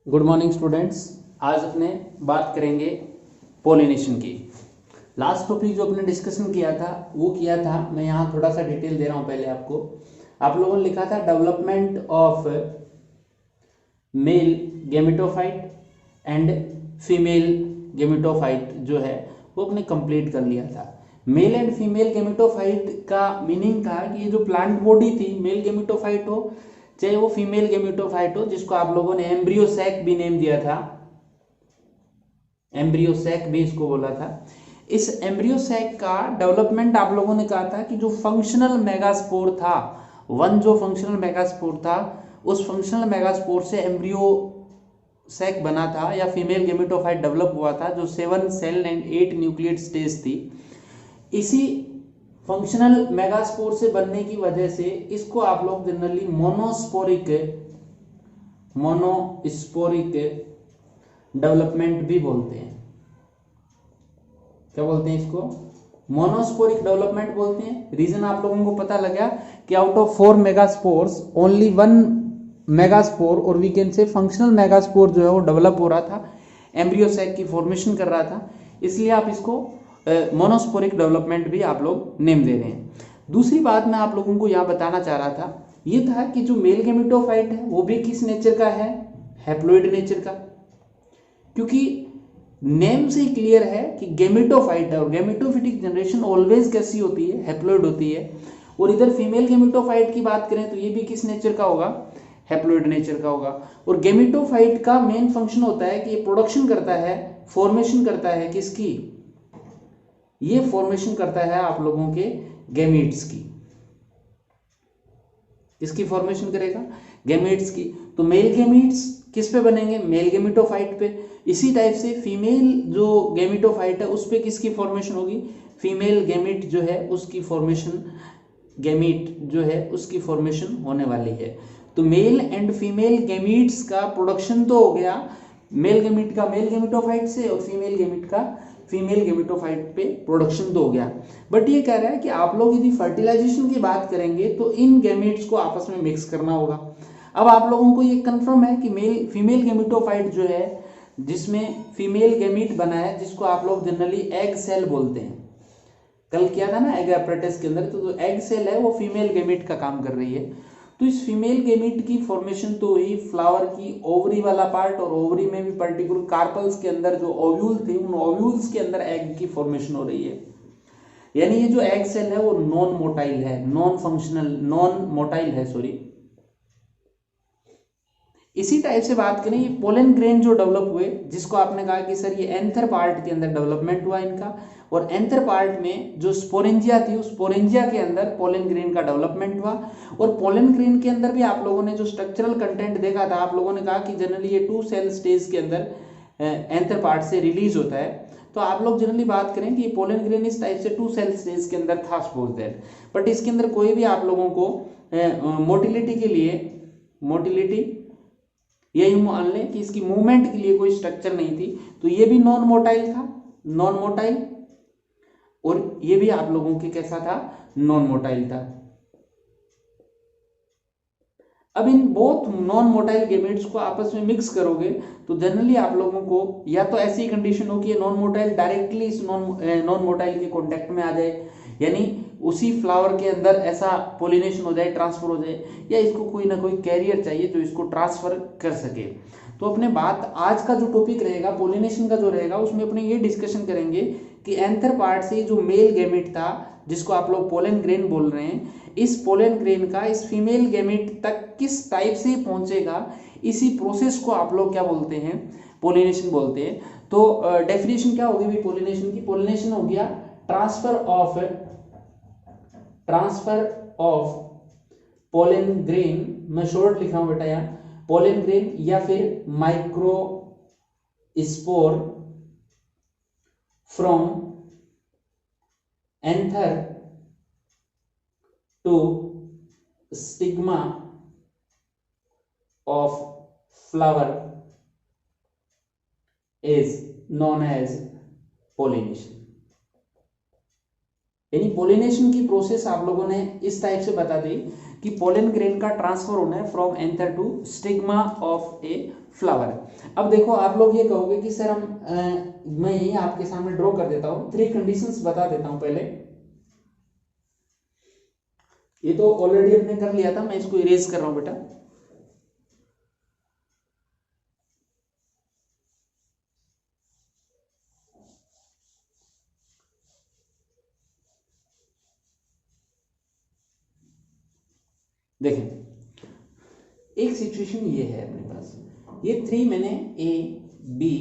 Good morning students. आज अपने बात करेंगे पोलिनेशन की। लास्ट टॉपिक जो अपने डिस्कशन किया था वो किया था, मैं यहाँ थोड़ा सा डिटेल दे रहा हूँ पहले आपको। आप लोगों ने लिखा था development of male gametophyte and female gametophyte जो है वो अपने कंप्लीट कर लिया था। मेल एंड फीमेल गेमेटोफाइट का मीनिंग था कि ये जो प्लांट बॉडी थी, मेल गेमेटोफाइट हो चाहे वो फीमेल गेमेटोफाइट हो, जिसको आप लोगों ने एम्ब्रियो सैक भी नेम दिया था, एम्ब्रियो सैक भी इसको बोला था। इस एम्ब्रियो सैक का डेवलपमेंट आप लोगों ने कहा था कि जो फंक्शनल मेगास्पोर था, जो फंक्शनल मेगास्पोर था, उस फंक्शनल मेगास्पोर से एम्ब्रियो सैक बना था या फीमेल गेमेटोफाइट डेवलप हुआ था, जो 7 सेल एंड 8 न्यूक्लियेट स्टेज थी। इसी फंक्शनल मेगास्पोर से बनने की वजह से इसको आप लोग जनरली मोनोस्पोरिक डेवलपमेंट भी बोलते हैं। क्या बोलते हैं इसको? मोनोस्पोरिक डेवलपमेंट बोलते हैं। रीजन आप लोगों को पता लगा कि out of 4 megaspores only 1 megaspore और we can say functional megaspore जो है वो डेवलप हो रहा था, एम्ब्रियो सैक की फॉर्मेशन कर रहा था, इसलिए आप इसको मोनोस्पोरिक डेवलपमेंट भी आप लोग नेम दे रहे हैं। दूसरी बात मैं आप लोगों को यहाँ बताना चाह रहा था, ये था कि जो मेल गेमेटोफाइट है वो भी किस नेचर का है? हैप्लोइड नेचर का। क्योंकि नेम से ही क्लियर है कि गेमेटोफाइट है और गेमेटोफिटिक जनरेशन ऑलवेज कैसी होती है? हैप्लोइड होती है। और इधर फीमेल गेमेटोफाइट की बात करें तो ये भी किस नेचर का होगा? हैप्लोइड नेचर का होगा। और गेमेटोफाइट का मेन फंक्शन होता है कि ये प्रोडक्शन करता है, फॉर्मेशन करता है किसकी? ये फॉर्मेशन करता है आप लोगों के गैमीट्स की। किसकी फॉर्मेशन करेगा? गैमीट्स की। तो मेल गैमीट्स किस पे बनेंगे? मेल गेमेटोफाइट पे। इसी टाइप से फीमेल जो गेमेटोफाइट है उस पे किसकी फॉर्मेशन होगी? फीमेल गैमीट जो है उसकी फॉर्मेशन, गैमीट जो है उसकी फॉर्मेशन होने वाली है। तो मेल एंड फीमेल गैमीट्स का प्रोडक्शन तो हो गया, मेल गैमीट का मेल गेमेटोफाइट से और फीमेल गैमीट का फीमेल गेमेटोफाइट पे प्रोडक्शन तो हो गया। बट ये कह रहा है कि आप लोग यदि फर्टिलाइजेशन की बात करेंगे तो इन गैमीट्स को आपस में मिक्स करना होगा। अब आप लोगों को ये कंफर्म है कि मेल फीमेल गेमेटोफाइट जो है, जिसमें फीमेल गैमीट बना है, जिसको आप लोग जनरली एग सेल बोलते हैं। कल किया था ना एग एपरेटस के अंदर, तो जो एग सेल है वो फीमेल गैमीट का काम कर रही है। तो इस फीमेल गैमीट की फॉर्मेशन तो हुई फ्लावर की ओवरी वाला पार्ट, और ओवरी में भी पर्टिकुलर कार्पल्स के अंदर जो ओव्यूल थे उन ओव्यूल्स के अंदर एग की फॉर्मेशन हो रही है। यानी ये जो एग सेल है वो नॉन मोटाइल है, नॉन फंक्शनल, नॉन मोटाइल है, सॉरी। इसी टाइप से बात करें, ये पोलन ग्रेन जो डेवलप हुए, जिसको आपने कहा कि सर ये एंथर पार्ट के अंदर डेवलपमेंट हुआ इनका, और एंथर पार्ट में जो स्पोरेंजिया थी उस स्पोरेंजिया के अंदर पोलन ग्रेन का डेवलपमेंट हुआ। और पोलन ग्रेन के अंदर भी आप लोगों ने जो स्ट्रक्चरल कंटेंट देखा था, आप लोगों ने कहा कि जनरली ये 2 सेल स्टेज के अंदर एंथर पार्ट से रिलीज होता है। तो आप लोग जनरली बात करें कि पोलन ग्रेन इस टाइप से 2 सेल स्टेज के अंदर था, सपोज दैट। बट इसके अंदर कोई भी आप लोगों को मोटिलिटी के लिए, मोटिलिटी यही मान लें कि इसकी मूवमेंट के लिए कोई स्ट्रक्चर नहीं थी, तो ये भी नॉन मोटाइल था, नॉन मोटाइल। और ये भी आप लोगों के कैसा था? नॉन मोटाइल था। अब in both non motile gametes को आपस में मिक्स करोगे तो जनरली आप लोगों को या तो ऐसी कंडीशन हो कि ये नॉन मोटाइल डायरेक्टली इस नॉन मोटाइल के कांटेक्ट में आ जाए, यानी उसी फ्लावर के अंदर ऐसा पोलिनेशन हो जाए, ट्रांसफर हो जाए, या इसको कोई ना कोई कैरियर चाहिए जो इसको ट्रांसफर कर सके। तो अपने बात आज का जो टॉपिक रहेगा पोलिनेशन का जो रहेगा, उसमें अपने ये डिस्कशन करेंगे कि एंथर पार्ट से जो मेल गैमेट था, जिसको आप लोग पोलन ग्रेन बोल रहे हैं, इस पोलन ग्रेन का इस फीमेल गैमेट तक किस टाइप से पहुंचेगा, इसी प्रोसेस को आप लोग क्या बोलते हैं? पोलिनेशन बोलते हैं। तो डेफिनेशन क्या होगी भी पोलिनेशन की? पोलिनेशन हो गया ट्रांसफर ऑफ पोलन ग्रेन, मैं शॉर्ट लिखा हूं बेटा यहाँ, पोलन ग्रेन या फिर microspore from anther to stigma of flower is known as pollination. यानी पोलिनेशन की प्रोसेस आप लोगों ने इस टाइप से बता दी कि पोलन ग्रेन का ट्रांसफर होना है from anther to stigma of a flower. अब देखो आप लोग ये कहोगे कि सर मैं यही आपके सामने ड्रॉ कर देता हूँ, 3 कंडीशंस बता देता हूँ पहले। ये तो ऑलरेडी हमने कर लिया था, मैं इसको इरेज कर रहा हूं बेटा। देखें, एक सिचुएशन ये है अपने पास, ये 3 मैंने A B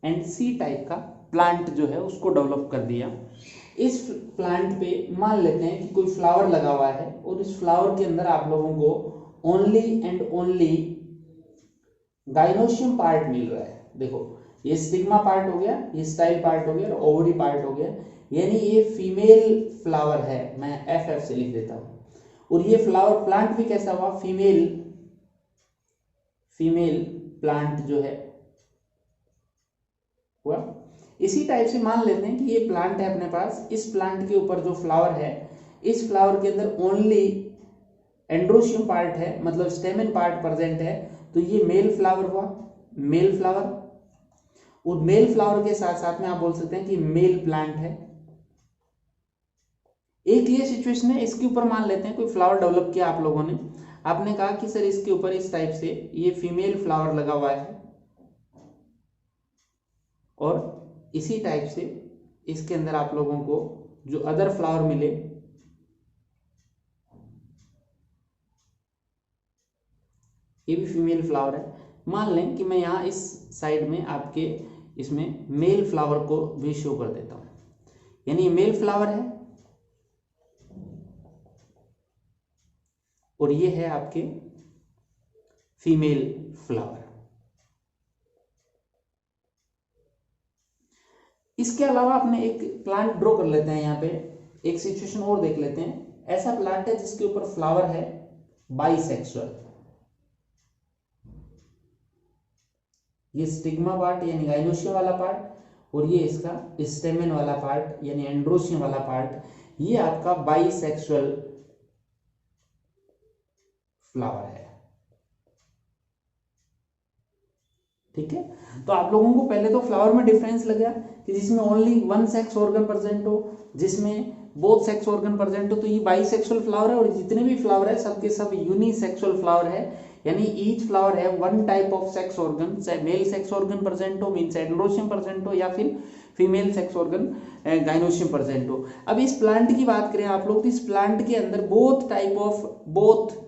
and C type का प्लांट जो है उसको डेवलप कर दिया। इस प्लांट पे मान लेते हैं कि कोई फ्लावर लगा हुआ है और इस फ्लावर के अंदर आप लोगों को only and only gynoecium part मिल रहा है। देखो ये स्टिग्मा पार्ट हो गया, ये स्टाइल पार्ट हो गया और ओवरी पार्ट हो गया, यानी ये फीमेल फ्लावर है, मैं एफ से लिख देता हूं। और ये फ्लावर प्लांट भी कैसा हुआ, फीमेल प्लांट जो है हुआ। इसी टाइप से मान लेते हैं कि ये प्लांट है अपने पास, इस प्लांट के ऊपर जो फ्लावर है, इस फ्लावर के अंदर ओनली एंड्रोशियम पार्ट है, मतलब स्टेमन पार्ट प्रेजेंट है, तो ये मेल फ्लावर हुआ, मेल फ्लावर। और मेल फ्लावर के साथ साथ में आप बोल सकते हैं कि मेल प्लांट है। एक ये सिचुएशन है, इसके ऊपर मान लेते हैं कोई फ्लावर डेवलप किया आप लोगों ने, आपने कहा कि सर इसके ऊपर इस टाइप से ये फीमेल फ्लावर लगा हुआ है और इसी टाइप से इसके अंदर आप लोगों को जो अदर फ्लावर मिले, ये भी फीमेल फ्लावर है। मान लें कि मैं यहाँ इस साइड में आपके इसमें मेल फ्लावर को भी शो कर देता हूं, यानी ये मेल फ्लावर है और ये है आपके फीमेल फ्लावर। इसके अलावा अपने एक प्लांट ड्रॉ कर लेते हैं, यहाँ पे एक सिचुएशन और देख लेते हैं। ऐसा प्लांट है जिसके ऊपर फ्लावर है बाइसेक्सुअल, ये स्टिग्मा पार्ट यानी गाइनोशियम वाला पार्ट और ये इसका स्टेमेन वाला पार्ट यानी एंड्रोशियम वाला पार्ट, ये आपका बाइसेक्सुअल फ्लावर है। ठीक है, तो आप लोगों को पहले तो फ्लावर में डिफरेंस लगा कि जिसमें ओनली 1 सेक्स ऑर्गन प्रेजेंट हो, जिसमें बोथ सेक्स ऑर्गन प्रेजेंट हो, तो ये बाइसेक्सुअल फ्लावर है। और जितने भी फ्लावर है सबके सब यूनिसेक्सुअल फ्लावर है, यानी ईच फ्लावर है 1 टाइप ऑफ सेक्स ऑर्गन, चाहे मेल सेक्स ऑर्गन प्रेजेंट हो, मीन्स एंड्रोशियम प्रेजेंट हो, या फिर female sex organ gynoecium present हो। अब इस प्लांट की बात करें आप लोग, तो इस प्लांट के अंदर both type of both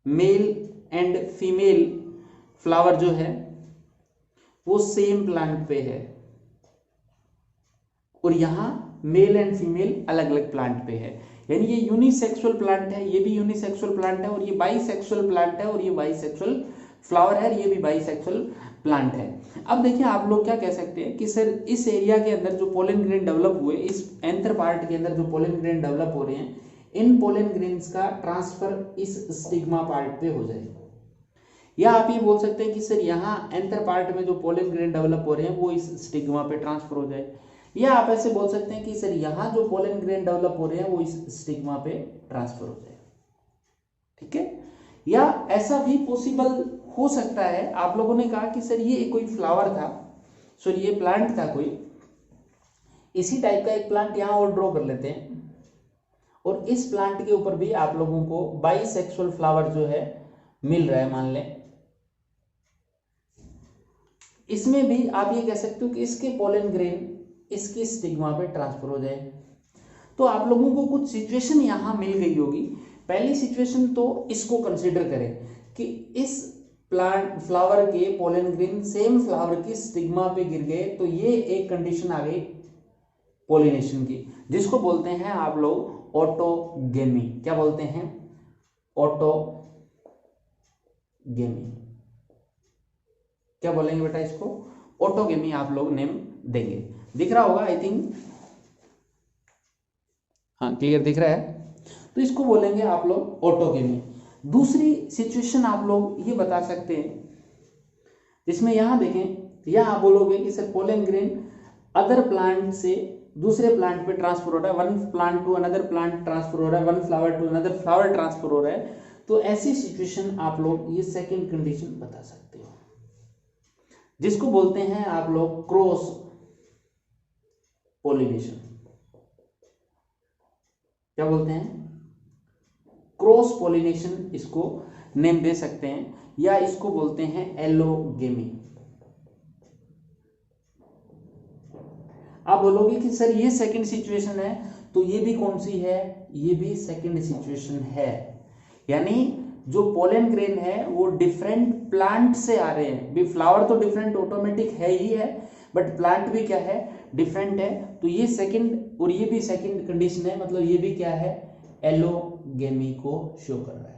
male and female flower जो है वो सेम प्लांट पे है, और यहां मेल एंड फीमेल अलग अलग प्लांट पे है, यानी ये यूनिसेक्सुअल प्लांट है, ये भी यूनिसेक्सुअल प्लांट है, और ये बाइसेक्सुअल प्लांट है, और ये बाइसेक्सुअल फ्लावर है, ये भी बाइसेक्सुअल प्लांट है। अब देखिए आप लोग क्या कह सकते हैं कि सर इस एरिया के अंदर जो पोलन ग्रेन डेवलप हुए, इस एंथर पार्ट के अंदर जो पोलन ग्रेन डेवलप हो रहे हैं, इन पोलन ग्रेन्स का ट्रांसफर इस स्टिग्मा पार्ट पे हो जाए। या आप ये बोल सकते हैं कि सर यहाँ एंथर पार्ट में जो पोलन ग्रेन डेवलप हो रहे हैं वो इस स्टिग्मा पे ट्रांसफर हो जाए। या आप ऐसे बोल सकते हैं कि सर यहाँ जो पोलन ग्रेन डेवलप हो रहे हैं वो इस स्टिग्मा पे ट्रांसफर हो जाए। ठीक है, या ऐसा भी पॉसिबल हो सकता है, आप लोगों ने कहा कि सर ये कोई फ्लावर था, सर ये प्लांट था कोई, इसी टाइप का एक प्लांट यहाँ और ड्रॉ कर लेते हैं, और इस प्लांट के ऊपर भी आप लोगों को बाइसेक्सुअल फ्लावर जो है मिल रहा है, मान लें। इसमें भी आप ये कह सकते हो कि इसके पोलन ग्रेन इसकी स्टिग्मा पे ट्रांसफर हो जाए। तो आप लोगों को कुछ सिचुएशन यहां मिल गई होगी। पहली सिचुएशन तो इसको कंसीडर करें कि इस प्लांट फ्लावर के पोलन ग्रेन सेम फ्लावर की स्टिग्मा पे गिर गए, तो ये एक कंडीशन आ गई पोलिनेशन की, जिसको बोलते हैं आप लोग ऑटोगेमी। क्या बोलते हैं? ऑटोगेमी। क्या बोलेंगे बेटा इसको? ऑटोगेमी आप लोग नेम देंगे। दिख रहा होगा आई थिंक, हाँ क्लियर दिख रहा है, तो इसको बोलेंगे आप लोग ऑटोगेमी। दूसरी सिचुएशन आप लोग ये बता सकते हैं, जिसमें यहां देखें, यहां आप बोलोगे कि sir pollen grain other plant से दूसरे प्लांट पे ट्रांसफर हो रहा है, one plant to another plant transfer हो रहा है, one flower to another flower transfer हो रहा है, तो ऐसी सिचुएशन आप लोग ये सेकंड कंडीशन बता सकते हो, जिसको बोलते हैं आप लोग क्रॉस पोलिनेशन। क्या बोलते हैं? क्रॉस पोलिनेशन इसको नेम दे सकते हैं, या इसको बोलते हैं एलोगेमी। आप बोलोगे कि सर ये सेकंड सिचुएशन है, तो ये भी कौन सी है? ये भी सेकंड सिचुएशन है, यानी जो पोलन ग्रेन है वो डिफरेंट प्लांट से आ रहे हैं। भी फ्लावर तो डिफरेंट ऑटोमेटिक है ही है, बट प्लांट भी क्या है? डिफरेंट है। तो ये सेकंड और ये भी सेकंड कंडीशन है, मतलब ये भी क्या है? एलोगेमी को शो कर रहा है।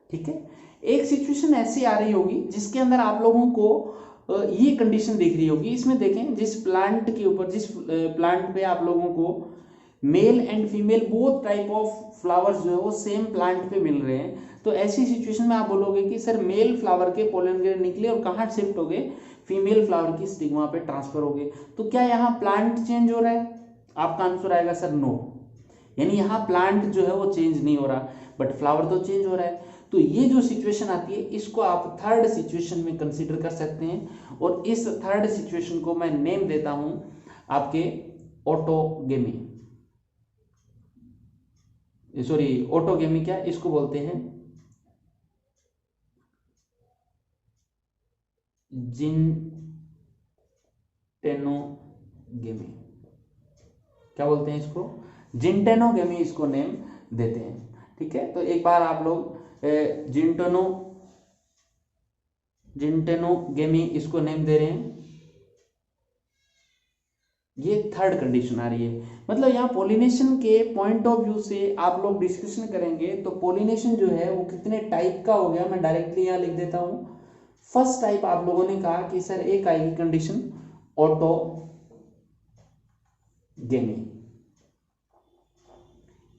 ठीक है। एक सिचुएशन ऐसी आ रही होगी जिसके अंदर आप लोगों को ये कंडीशन दिख रही होगी। इसमें देखें, जिस प्लांट के ऊपर, जिस प्लांट पे आप लोगों को mail and female both type of flowers जो है वो सेम प्लांट पे मिल रहे हैं, तो ऐसी सिचुएशन में आप बोलोगे कि सर मेल फ्लावर के पोलन ग्रेन निकले और कहाँ शिफ्ट हो गए? फीमेल फ्लावर की स्टिग्मा पे ट्रांसफर हो गए। तो क्या यहाँ प्लांट चेंज हो रहा है? आपका आंसर आएगा सर नो, यानी यहाँ प्लांट जो है वो चेंज नहीं हो रहा, बट फ्लावर तो चेंज हो रहा है। तो ये जो सिचुएशन आती है इसको आप थर्ड सिचुएशन में कंसीडर कर सकते हैं, और इस थर्ड सिचुएशन को मैं नेम देता हूं आपके ऑटोगेमी। सॉरी, ऑटोगेमी क्या, इसको बोलते हैं जिनटेनोगेमी। क्या बोलते हैं इसको? जिनटेनोगेमी इसको नेम देते हैं। ठीक है, तो एक बार आप लोग जिनटेनोगेमी इसको नेम दे रहे हैं। ये थर्ड कंडीशन आ रही है, मतलब यहाँ पोलिनेशन के पॉइंट ऑफ व्यू से आप लोग डिस्कशन करेंगे तो पोलिनेशन जो है वो कितने टाइप का हो गया, मैं डायरेक्टली यहाँ लिख देता हूं। फर्स्ट टाइप आप लोगों ने कहा कि सर एक आएगी कंडीशन ऑटोगेमी,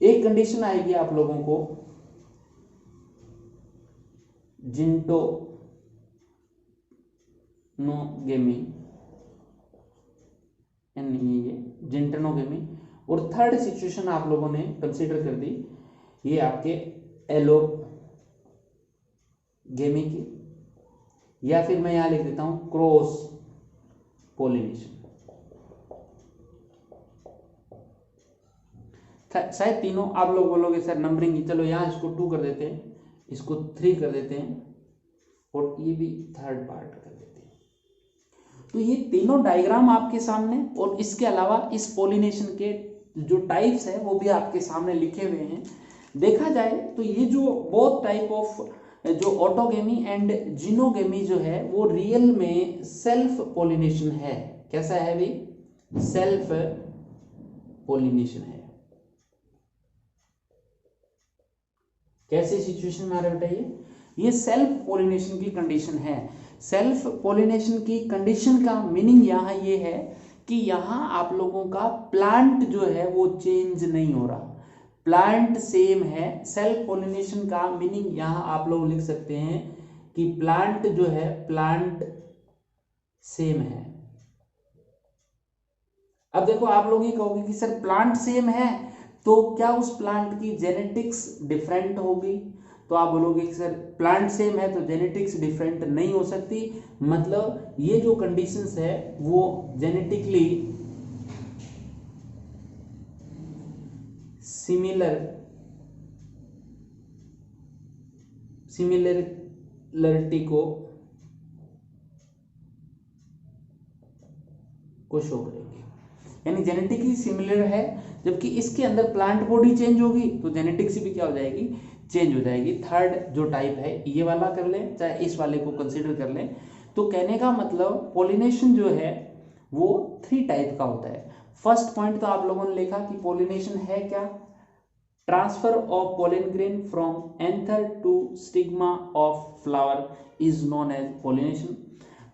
एक कंडीशन आएगी आप लोगों को जिंटोनोगेमी, ये जिंटोनोगेमी, और थर्ड सिचुएशन आप लोगों ने कंसीडर कर दी ये आपके एलोगेमी की, या फिर मैं यहां लिख देता हूं क्रॉस पोलिनेशन। शायद तीनों आप लोग बोलोगे सर नंबरिंग, चलो यहां इसको 2 कर देते हैं, इसको 3 कर देते हैं, और ये भी थर्ड पार्ट कर देते हैं। तो ये तीनों डायग्राम आपके सामने, और इसके अलावा इस पोलिनेशन के जो टाइप्स है वो भी आपके सामने लिखे हुए हैं। देखा जाए तो ये जो बोथ टाइप ऑफ जो ऑटोगेमी एंड जिनोगेमी जो है वो रियल में सेल्फ पोलिनेशन है। कैसा है भाई? सेल्फ पोलिनेशन है। कैसे सिचुएशन में आ रहा है बेटा? ये सेल्फ पोलिनेशन की कंडीशन है। सेल्फ पोलिनेशन की कंडीशन का मीनिंग यहाँ ये है कि यहाँ आप लोगों का प्लांट जो है वो चेंज नहीं हो रहा, प्लांट सेम है। सेल्फ पोलिनेशन का मीनिंग यहाँ आप लोग लिख सकते हैं कि प्लांट जो है प्लांट सेम है। अब देखो, आप लोग ये कहोगे कि सर प्लांट सेम है तो क्या उस प्लांट की जेनेटिक्स डिफरेंट होगी? तो आप बोलोगे कि सर प्लांट सेम है तो जेनेटिक्स डिफरेंट नहीं हो सकती, मतलब ये जो कंडीशंस है वो जेनेटिकली सिमिलरिटी को शो करेंगे, यानी जेनेटिकली सिमिलर है। जबकि इसके अंदर प्लांट बॉडी चेंज होगी तो जेनेटिक्स भी क्या हो जाएगी? चेंज हो जाएगी। थर्ड जो टाइप है ये वाला कर लें, चाहे इस वाले को कंसीडर कर लें। तो कहने का मतलब पोलिनेशन जो है वो 3 टाइप का होता है। फर्स्ट पॉइंट तो आप लोगों ने लिखा कि पोलिनेशन है क्या? Transfer of pollen grain from anther to stigma of flower is known as pollination.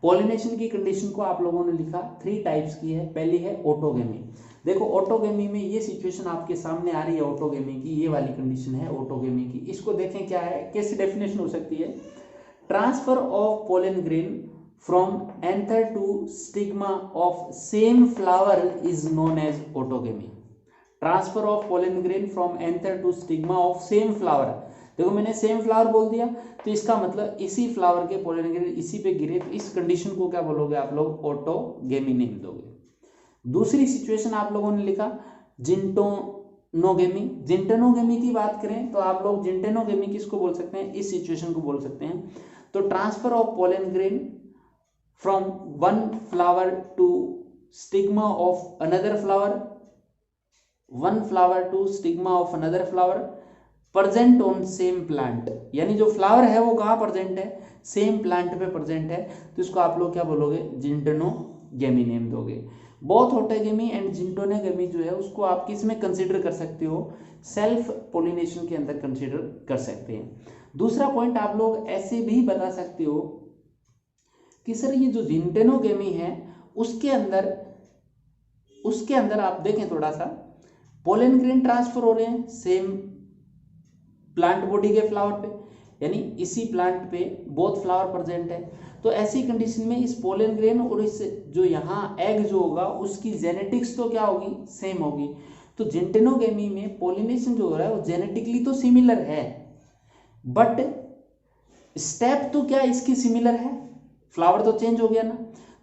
Pollination की कंडीशन को आप लोगों ने लिखा 3 टाइप्स की है। पहली है ऑटोगेमी। देखो ऑटोगेमी में ये सिचुएशन आपके सामने आ रही है ऑटोगेमी की, ये वाली कंडीशन है ऑटोगेमी की। इसको देखें क्या है, कैसी डेफिनेशन हो सकती है? Transfer of pollen grain from anther to stigma of same flower is known as autogamy. Transfer of pollen grain from anther to stigma of same flower. देखो मैंने सेम फ्लावर बोल दिया तो इसका मतलब इसी फ्लावर के पोलन ग्रेन इसी पे गिरे, तो इस कंडीशन को क्या बोलोगे आप लोग, ऑटोगेमी नेम दोगे। दूसरी सिचुएशन आप लोगों ने लिखा जिंटोनोगेमी। जिंटोनोगेमी की बात करें तो आप लोग जिंटोनोगेमी किसको बोल सकते हैं, इस सिचुएशन को बोल सकते हैं। तो transfer of pollen grain from one flower to stigma of another flower, one flower to stigma of another flower present on same plant, यानी जो फ्लावर है वो कहाँ प्रेजेंट है, सेम प्लांट पे प्रेजेंट है, तो इसको आप लोग क्या बोलोगे, जिंटोनोगेमी नेम दोगे। बोथ ऑटोगेमी एंड जिंटोनोगेमी जो है उसको आप किस में कंसीडर कर सकते हो, सेल्फ पोलिनेशन के अंदर कंसीडर कर सकते हैं। दूसरा पॉइंट आप लोग ऐसे भी बता सकते हो कि सर ये जो जिंटोनोगेमी है उसके अंदर आप देखें थोड़ा सा, पोलन ग्रेन ट्रांसफर हो रहे हैं सेम प्लांट बॉडी के फ्लावर पे, यानी इसी प्लांट पे बोथ फ्लावर प्रेजेंट है, तो ऐसी कंडीशन में इस पोलन ग्रेन और इस जो यहाँ एग जो होगा उसकी जेनेटिक्स तो क्या होगी, सेम होगी। तो जिंटोनोगेमी में पोलिनेशन जो हो रहा है वो जेनेटिकली तो सिमिलर है, बट स्टेप तो क्या इसकी सिमिलर है, फ्लावर तो चेंज हो गया ना।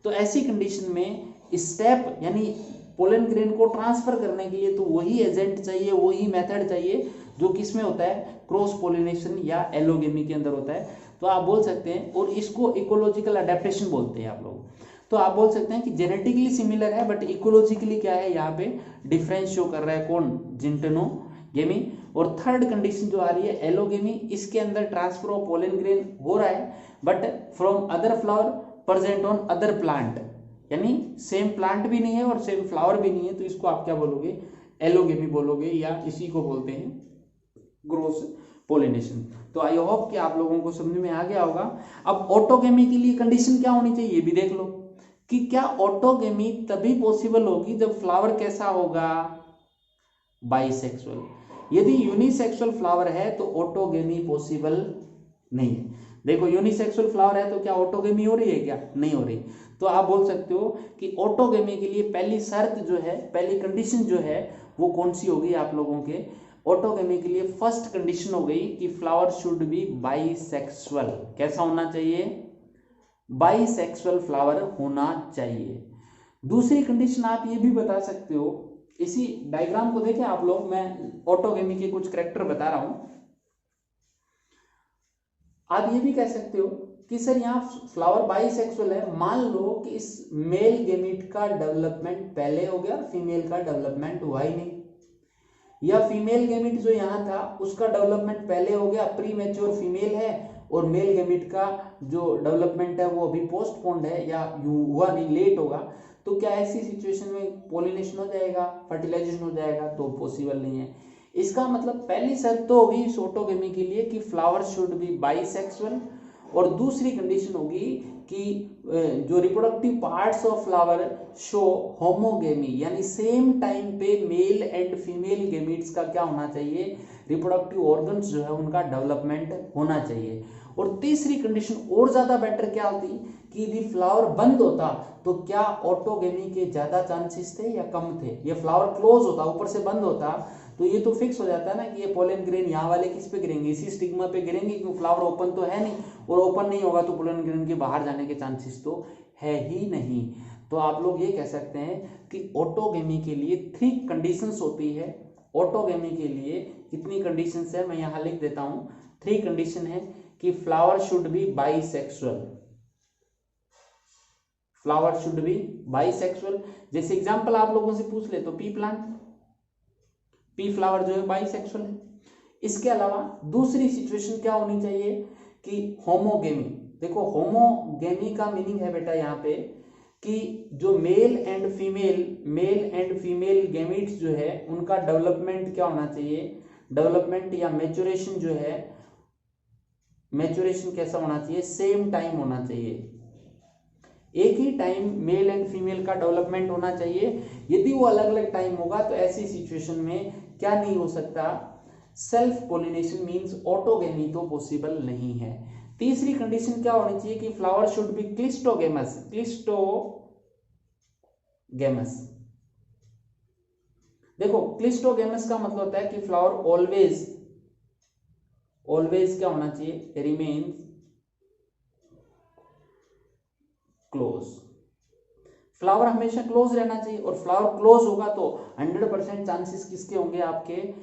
तो ऐसी कंडीशन में स्टेप यानी पोलन ग्रेन को ट्रांसफर करने के लिए तो वही एजेंट चाहिए, वही मेथड चाहिए जो किसमें होता है, क्रॉस पोलिनेशन या एलोगेमी के अंदर होता है। तो आप बोल सकते हैं, और इसको इकोलॉजिकल अडेप्टेशन बोलते हैं आप लोग, तो आप बोल सकते हैं कि जेनेटिकली सिमिलर है बट इकोलॉजिकली क्या है, यहाँ पे डिफरेंस शो कर रहा है, कौन, जिंटोनोगेमी। और थर्ड कंडीशन जो आ रही है एलोगेमी, इसके अंदर ट्रांसफर ऑफ पोलन ग्रेन हो रहा है but from other flower present on other plant, यानी सेम प्लांट भी नहीं है और सेम फ्लावर भी नहीं है, तो इसको आप क्या बोलोगे, एलोगेमी बोलोगे, या इसी को बोलते हैं क्रॉस पोलिनेशन। तो आई होप कि आप लोगों को समझ में आ गया होगा। अब ऑटोगेमी के लिए कंडीशन क्या होनी चाहिए ये भी देख लो, कि क्या ऑटोगेमी तभी पॉसिबल होगी जब फ्लावर कैसा होगा, बाइसेक्सुअल। यदि यूनिसेक्सुअल फ्लावर है तो ऑटोगेमी पॉसिबल नहीं है। देखो यूनिसेक्सुअल फ्लावर है तो क्या ऑटोगेमी हो रही है, क्या नहीं हो रही। तो आप बोल सकते हो कि ऑटोगेमी के लिए पहली शर्त जो है, पहली कंडीशन जो है वो कौन सी होगी आप लोगों के, ऑटोगेमी के लिए फर्स्ट कंडीशन हो गई कि फ्लावर शुड बी बाइसेक्सुअल। कैसा होना चाहिए, बाइसेक्सुअल फ्लावर होना चाहिए। दूसरी कंडीशन आप ये भी बता सकते हो, इसी डायग्राम को देखें आप लोग, मैं ऑटोगेमी के कुछ करैक्टर बता रहा हूं। आप ये भी कह सकते हो कि सर यहाँ फ्लावर बाइसेक्सुअल है, मान लो कि इस मेल गेमीट का डेवलपमेंट पहले हो गया, फीमेल का डेवलपमेंट हुआ ही नहीं, या फीमेल गेमीट जो यहाँ था उसका डेवलपमेंट पहले हो गया, प्री मैच्योर फीमेल है, और मेल गेमीट का जो डेवलपमेंट है वो अभी पोस्टपोन्ड है या हुआ नहीं, लेट होगा। तो क्या ऐसी सिचुएशन में पोलिनेशन हो जाएगा, फर्टिलाइजेशन हो जाएगा, तो पॉसिबल नहीं है। इसका मतलब पहली शर्त तो होगी इस ऑटोगेमी के लिए कि फ्लावर शुड बी बाइसेक्सुअल, और दूसरी कंडीशन होगी कि जो reproductive parts of flower show homogamy, यानी सेम टाइम पे मेल एंड फीमेल गेमीट्स का क्या होना चाहिए, रिप्रोडक्टिव ऑर्गन्स जो है उनका डेवलपमेंट होना चाहिए। और तीसरी कंडीशन और ज्यादा बेटर क्या होती कि यदि फ्लावर बंद होता तो क्या ऑटोगेमी के ज्यादा चांसेस थे या कम थे, ये फ्लावर क्लोज होता, ऊपर से बंद होता, तो ये तो फिक्स हो जाता है ना कि ये पोलन ग्रेन यहाँ वाले किस पे गिरेंगे, इसी स्टिग्मा पे गिरेंगे, क्योंकि फ्लावर ओपन तो है नहीं, और ओपन नहीं होगा तो पोलन ग्रेन के बाहर जाने के चांसेस तो है ही नहीं। तो आप लोग ये कह सकते हैं कि ऑटोगेमी के लिए 3 कंडीशंस होती है। ऑटोगेमी के लिए कितनी कंडीशंस है मैं यहाँ लिख देता हूँ। 3 कंडीशन है कि flower should be bisexual, flower should be bisexual. जैसे एग्जांपल आप लोगों से पूछ ले तो पी प्लांट, पी फ्लावर जो है बाइसेक्सुअल है। इसके अलावा दूसरी सिचुएशन क्या होनी चाहिए कि होमोगेमी। देखो होमोगेमी का मीनिंग है बेटा यहाँ पे कि जो मेल एंड फीमेल गेमीट्स जो है उनका डेवलपमेंट क्या होना चाहिए, डेवलपमेंट या मैच्योरेशन जो है, मैच्योरेशन कैसा होना चाहिए, सेम टाइम होना चाहिए, एक ही टाइम मेल एंड फीमेल का डेवलपमेंट होना चाहिए। यदि वो अलग अलग टाइम होगा तो ऐसी सिचुएशन में क्या नहीं हो सकता, सेल्फ पोलिनेशन मींस ऑटोगेमी तो पॉसिबल नहीं है। तीसरी कंडीशन क्या होनी चाहिए कि flower should be cleistogamous. Cleistogamous, देखो क्लिस्टोगेमस का मतलब होता है कि फ्लावर ऑलवेज क्या होना चाहिए, रिमेन्स क्लोज। फ्लावर हमेशा क्लोज रहना चाहिए, और फ्लावर क्लोज होगा तो 100% चांसेस किसके होंगे, आपके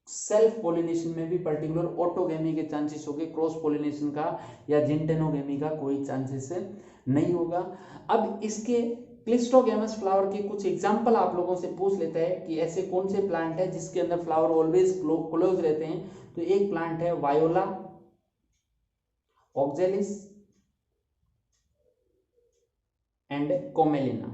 सेल्फ पोलिनेशन में भी पर्टिकुलर ऑटोगेमी के चांसेस होंगे, क्रॉस पोलिनेशन का या जिंटेनोगेमी का कोई चांसेस नहीं होगा। अब इसके क्लिस्टोगेमस फ्लावर के कुछ एग्जांपल आप लोगों से पूछ लेते हैं कि ऐसे कौन से प्लांट है जिसके अंदर फ्लावर ऑलवेज क्लोज रहते हैं। तो एक प्लांट है वायोला ऑक्जेलिस एंड कोमेलिना।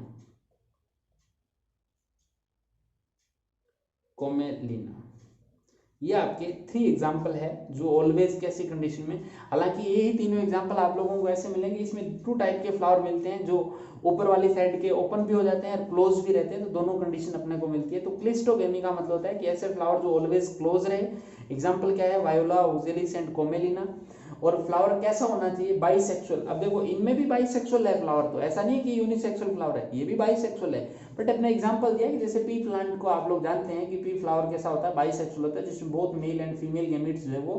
ये आपके 3 एग्जाम्पल है जो ऑलवेज कैसी कंडीशन में, हालांकि यही तीनों एग्जाम्पल आप लोगों को ऐसे मिलेंगे, इसमें 2 टाइप के फ्लावर मिलते हैं, जो ऊपर वाली साइड के ओपन भी हो जाते हैं और क्लोज भी रहते हैं, तो दोनों कंडीशन अपने को मिलती है। तो क्लिस्टोगेमी का मतलब होता है कि ऐसे फ्लावर जो ऑलवेज क्लोज रहे। एग्जाम्पल क्या है, वायोला ऑक्जेलिस एंड कोमेलिना। और फ्लावर कैसा होना चाहिए, बाइसेक्सुअल। अब देखो इनमें भी बाइसेक्सुअल है फ्लावर, तो ऐसा नहीं कि यूनिसेक्सुअल फ्लावर है, ये भी बाइसेक्सुअल है, बट अपने एग्जांपल दिया कि जैसे पी प्लांट को आप लोग जानते हैं कि पी फ्लावर कैसा होता है, बाइसेक्सुअल होता है, जिसमें both male and female gametes जो है वो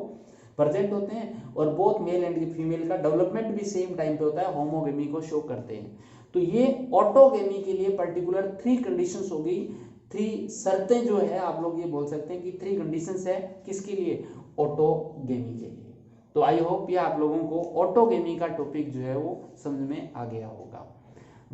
प्रेजेंट होते हैं, और बोथ मेल एंड फीमेल का डेवलपमेंट भी सेम टाइम पे होता है, होमोगेमी को शो करते हैं। तो ये ऑटोगेमी के लिए पर्टिकुलर 3 कंडीशंस होगी, 3 शर्तें जो है आप लोग ये बोल सकते हैं कि 3 कंडीशंस है किसके लिए, ऑटोगेमी के लिए। तो आई होप ये आप लोगों को ऑटोगेमी का टॉपिक जो है वो समझ में आ गया होगा।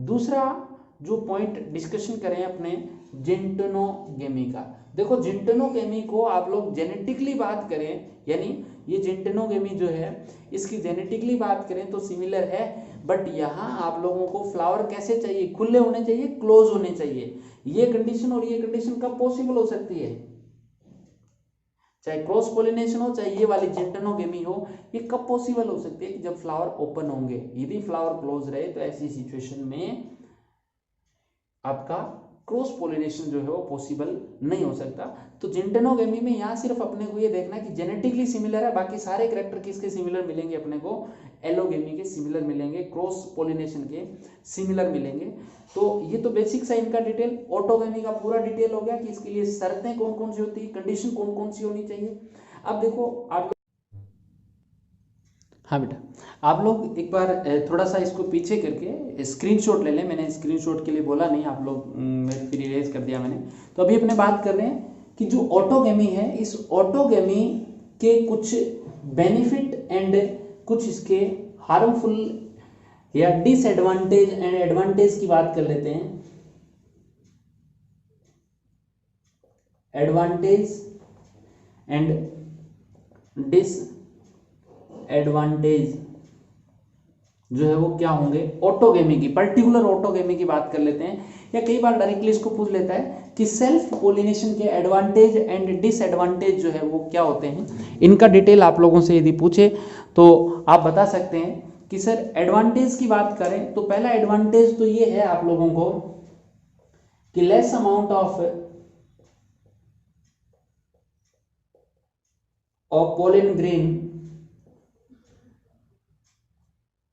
दूसरा जो पॉइंट डिस्कशन करें अपने जिंटेनोगेमी का। देखो जिंटेनोगेमी को आप लोग जेनेटिकली बात करें, यानी ये जिंटेनोगेमी जो है इसकी जेनेटिकली बात करें तो सिमिलर है, बट यहाँ आप लोगों को फ्लावर कैसे चाहिए, खुले होने चाहिए, क्लोज होने चाहिए। ये कंडीशन और ये कंडीशन कब पॉसिबल हो सकती है, चाहे क्रॉस पोलिनेशन हो चाहे ये वाली जिंटेनोगेमी हो, ये कब पॉसिबल हो सकती है कि जब फ्लावर ओपन होंगे। यदि फ्लावर क्लोज रहे तो ऐसी सिचुएशन में आपका क्रॉस पोलिनेशन जो है वो पॉसिबल नहीं हो सकता। तो जिंटेनोगेमी में यहाँ सिर्फ अपने को ये देखना है कि जेनेटिकली सिमिलर है, बाकी सारे कैरेक्टर किसके सिमिलर मिलेंगे अपने को, एलोगेमी के सिमिलर मिलेंगे, क्रॉस पोलिनेशन के सिमिलर मिलेंगे। तो ये तो बेसिक सा इनका डिटेल। ऑटोगेमी का पूरा डिटेल हो गया कि इसके लिए शर्तें कौन कौन सी होती है, कंडीशन कौन कौन सी होनी चाहिए। अब देखो आप, हाँ बेटा, आप लोग एक बार थोड़ा सा इसको पीछे करके स्क्रीनशॉट ले लें। मैंने स्क्रीनशॉट के लिए बोला नहीं, आप लोग फिर इरेज कर दिया मैंने। तो अभी अपने बात कर रहे हैं कि जो ऑटोगेमी है, इस ऑटोगेमी के कुछ बेनिफिट एंड कुछ इसके हार्मफुल या डिसएडवांटेज एंड एडवांटेज की बात कर लेते हैं। एडवांटेज एंड डिसएडवांटेज जो है वो क्या होंगे ऑटोगेमी की, पर्टिकुलर ऑटोगेमी की बात कर लेते हैं। या कई बार डायरेक्टली इसको पूछ लेता है कि सेल्फ पोलिनेशन के एडवांटेज एंड डिसएडवांटेज जो है वो क्या होते हैं। इनका डिटेल आप लोगों से यदि पूछे तो आप बता सकते हैं कि सर एडवांटेज की बात करें तो पहला एडवांटेज तो ये है आप लोगों को कि less amount of pollen grain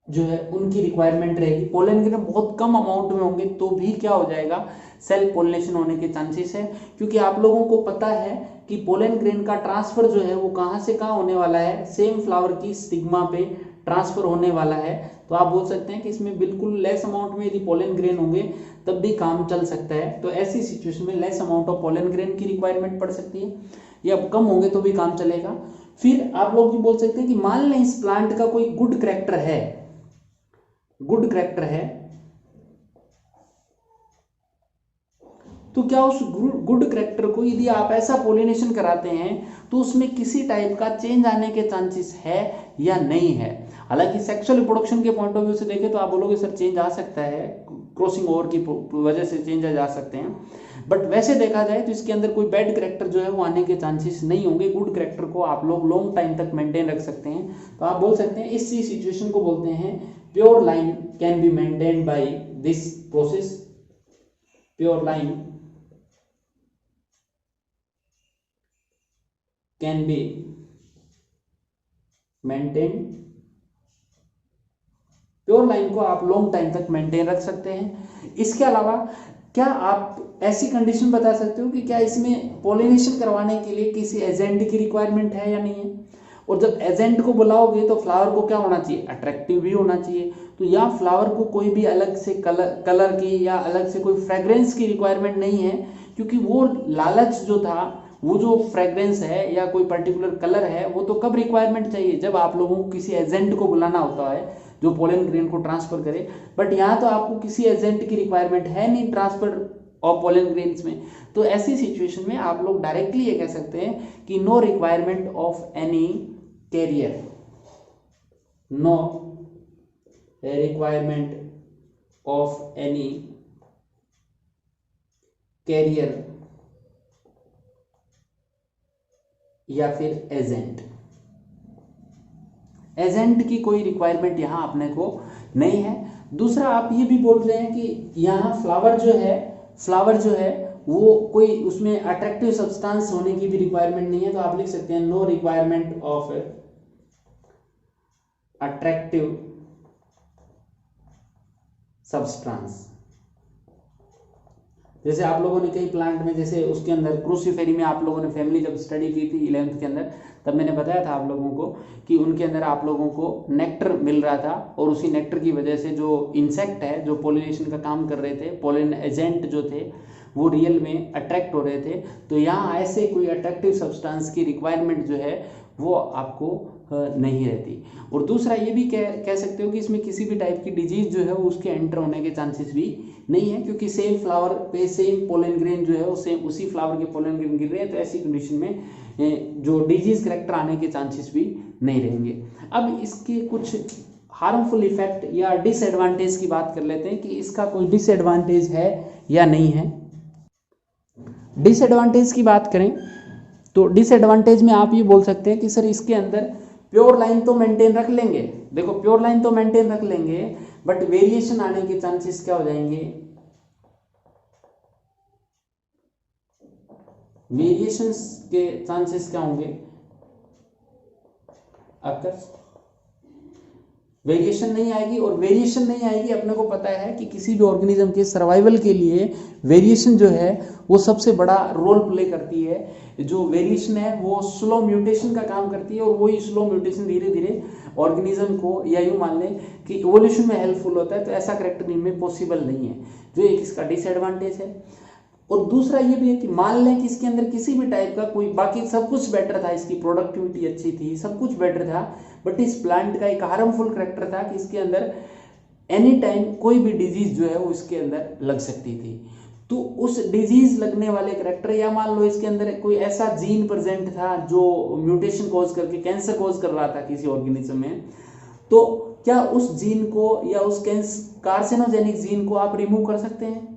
जो है उनकी रिक्वायरमेंट रहेगी। पोलन ग्रेन बहुत कम अमाउंट में होंगे तो भी क्या हो जाएगा, सेल्फ पोलिनेशन होने के चांसेस है, क्योंकि आप लोगों को पता है कि पोलन ग्रेन का ट्रांसफर जो है वो कहाँ से कहाँ होने वाला है, सेम फ्लावर की स्टिग्मा पे ट्रांसफर होने वाला है। तो आप बोल सकते हैं कि इसमें बिल्कुल लेस अमाउंट में यदि पोलन ग्रेन होंगे तब भी काम चल सकता है। तो ऐसी सिचुएशन में less amount of pollen grain की रिक्वायरमेंट पड़ सकती है, या कम होंगे तो भी काम चलेगा। फिर आप लोग भी बोल सकते हैं कि मान लें इस प्लांट का कोई गुड करेक्टर है, तो क्या उस गुड करेक्टर को यदि आप ऐसा पोलिनेशन कराते हैं तो उसमें किसी टाइप का चेंज आने के चांसेस है या नहीं है। हालांकि सेक्सुअल रिप्रोडक्शन के पॉइंट ऑफ व्यू से देखें तो आप बोलोगे सर चेंज आ सकता है, क्रॉसिंग ओवर की वजह से चेंज आ सकते हैं, बट वैसे देखा जाए तो इसके अंदर कोई बैड करेक्टर जो है वो आने के चांसेस नहीं होंगे। गुड करेक्टर को आप लोग लॉन्ग टाइम तक मेंटेन रख सकते हैं। तो आप बोल सकते हैं इस सिचुएशन को बोलते हैं pure line can be maintained by this process. Pure line can be maintained pure line को आप लॉन्ग टाइम तक मेंटेन रख सकते हैं। इसके अलावा क्या आप ऐसी कंडीशन बता सकते हो कि क्या इसमें पॉलिनेशन करवाने के लिए किसी एजेंट की रिक्वायरमेंट है या नहीं है? और जब एजेंट को बुलाओगे तो फ्लावर को क्या होना चाहिए? अट्रैक्टिव भी होना चाहिए। तो या फ्लावर को कोई भी अलग से कलर की या अलग से कोई फ्रेग्रेंस की रिक्वायरमेंट नहीं है, क्योंकि वो लालच जो था, वो जो फ्रेग्रेंस है या कोई पर्टिकुलर कलर है, वो तो कब रिक्वायरमेंट चाहिए? जब आप लोगों को किसी एजेंट को बुलाना होता है जो पोलन ग्रेन को ट्रांसफर करे। बट यहाँ तो आपको किसी एजेंट की रिक्वायरमेंट है नहीं ट्रांसफर ऑफ पोलन ग्रेन्स में। तो ऐसी सिचुएशन में आप लोग डायरेक्टली ये कह सकते हैं कि no requirement of any carrier, no requirement of any carrier या फिर एजेंट। एजेंट की कोई रिक्वायरमेंट यहां अपने को नहीं है। दूसरा आप ये भी बोल रहे हैं कि यहाँ फ्लावर जो है वो कोई उसमें अट्रैक्टिव सब्सटेंस होने की भी रिक्वायरमेंट नहीं है। तो आप लिख सकते हैं no requirement of attractive substance. जैसे आप लोगों ने कई प्लांट में, जैसे उसके अंदर क्रूसीफेरी में आप लोगों ने फैमिली जब स्टडी की थी 11th के अंदर, तब मैंने बताया था आप लोगों को कि उनके अंदर आप लोगों को नेक्टर मिल रहा था, और उसी नेक्टर की वजह से जो इंसेक्ट है जो पोलिनेशन का काम कर रहे थे, पोलिन एजेंट जो थे, वो रियल में अट्रैक्ट हो रहे थे। तो यहाँ ऐसे कोई अट्रैक्टिव सब्सटेंस की रिक्वायरमेंट जो है वो आपको नहीं रहती। और दूसरा ये भी कह सकते हो कि इसमें किसी भी टाइप की डिजीज जो है वो उसके एंटर होने के चांसेस भी नहीं है, क्योंकि सेम फ्लावर पे सेम पोलन ग्रेन जो है वो सेम उसी फ्लावर के पोलन ग्रेन गिर रहे हैं। तो ऐसी कंडीशन में जो डिजीज करेक्टर आने के चांसेस भी नहीं रहेंगे। अब इसके कुछ हार्मफुल इफेक्ट या डिसएडवांटेज की बात कर लेते हैं कि इसका कोई डिसएडवांटेज है या नहीं है। डिसएडवांटेज की बात करें तो डिसएडवांटेज में आप ये बोल सकते हैं कि सर इसके अंदर प्योर लाइन तो मेंटेन रख लेंगे, देखो प्योर लाइन तो मेंटेन रख लेंगे, बट वेरिएशन आने के चांसेस क्या हो जाएंगे? वेरिएशंस के चांसेस क्या होंगे? अगर वेरिएशन नहीं आएगी, और वेरिएशन नहीं आएगी, अपने को पता है कि किसी भी ऑर्गेनिज्म के सर्वाइवल के लिए वेरिएशन जो है वो सबसे बड़ा रोल प्ले करती है। जो वेरिएशन है वो स्लो म्यूटेशन का काम करती है, और वही स्लो म्यूटेशन धीरे धीरे ऑर्गेनिज्म को, या यूं मान लें कि इवोल्यूशन में हेल्पफुल होता है। तो ऐसा करेक्टर इनमें पॉसिबल नहीं है, जो एक इसका डिसएडवांटेज है। और दूसरा ये भी है कि मान लें कि इसके अंदर किसी भी टाइप का कोई, बाकी सब कुछ बेटर था, इसकी प्रोडक्टिविटी अच्छी थी, सब कुछ बेटर था, बट इस प्लांट का एक हार्मफुल करेक्टर था कि इसके अंदर एनी टाइम कोई भी डिजीज जो है वो इसके अंदर लग सकती थी। तो उस डिजीज लगने वाले करेक्टर, या मान लो इसके अंदर कोई ऐसा जीन प्रेजेंट था जो म्यूटेशन कॉज करके कैंसर कॉज कर रहा था किसी ऑर्गेनिज्म में, तो क्या उस जीन को या उस कार्सिनोजेनिक जीन को आप रिमूव कर सकते हैं?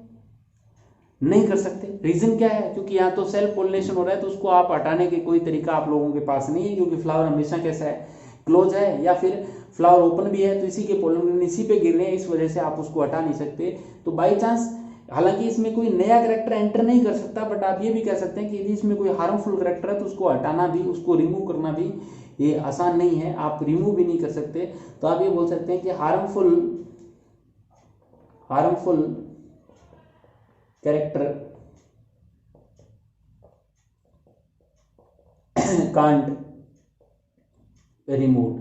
नहीं कर सकते। रीजन क्या है? क्योंकि यहाँ तो सेल्फ पोलिनेशन हो रहा है, तो उसको आप हटाने के कोई तरीका आप लोगों के पास नहीं है, क्योंकि फ्लावर हमेशा कैसा है? क्लोज है, या फिर फ्लावर ओपन भी है, तो इसी के पोलन ग्रेन इसी पे गिर रहे हैं, इस वजह से आप उसको हटा नहीं सकते। तो बाई चांस, हालांकि इसमें कोई नया करेक्टर एंटर नहीं कर सकता, बट आप ये भी कह सकते हैं कि यदि इसमें कोई हार्मफुल करेक्टर है तो उसको हटाना भी, उसको रिमूव करना भी ये आसान नहीं है, आप रिमूव भी नहीं कर सकते। तो आप ये बोल सकते हैं कि हार्मफुल कैरेक्टर कांट रिमूव।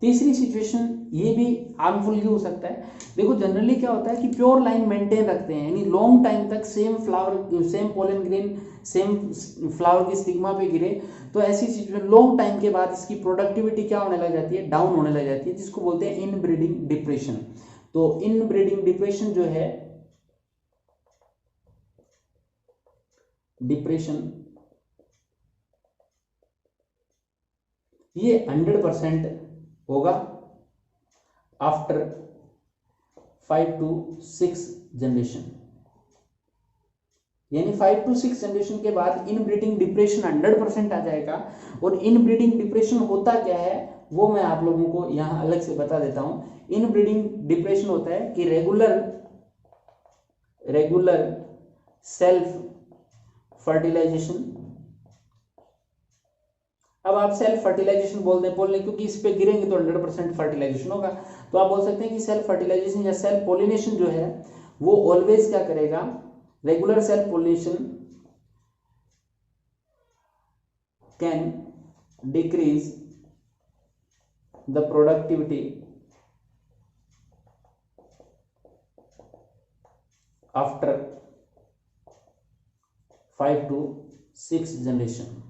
तीसरी सिचुएशन ये भी हार्मफुल ही हो सकता है। देखो जनरली क्या होता है कि प्योर लाइन मेंटेन रखते हैं, यानी लॉन्ग टाइम तक same flower, same pollen grain, same flower की स्टिग्मा पे गिरे, तो ऐसी सिचुएशन लॉन्ग टाइम के बाद इसकी प्रोडक्टिविटी क्या होने लग जाती है? डाउन होने लग जाती है, जिसको बोलते हैं इनब्रीडिंग डिप्रेशन। तो इनब्रीडिंग डिप्रेशन जो है, डिप्रेशन ये 100% होगा आफ्टर 5 to 6 जनरेशन, यानी 5 to 6 जनरेशन के बाद इनब्रीडिंग डिप्रेशन 100% आ जाएगा। और इनब्रीडिंग डिप्रेशन होता क्या है वो मैं आप लोगों को यहां अलग से बता देता हूं। इनब्रीडिंग डिप्रेशन होता है कि रेगुलर सेल्फ फर्टिलाइजेशन अब आप सेल्फ फर्टिलाइजेशन बोल दें पोलिनेशन, क्योंकि इस पे गिरेंगे तो 100% फर्टिलाइजेशन होगा, तो आप बोल सकते हैं कि सेल्फ फर्टिलाइजेशन या सेल्फ पोलिनेशन जो है वो ऑलवेज क्या करेगा, regular self pollination can decrease the productivity after 5 to 6 generation.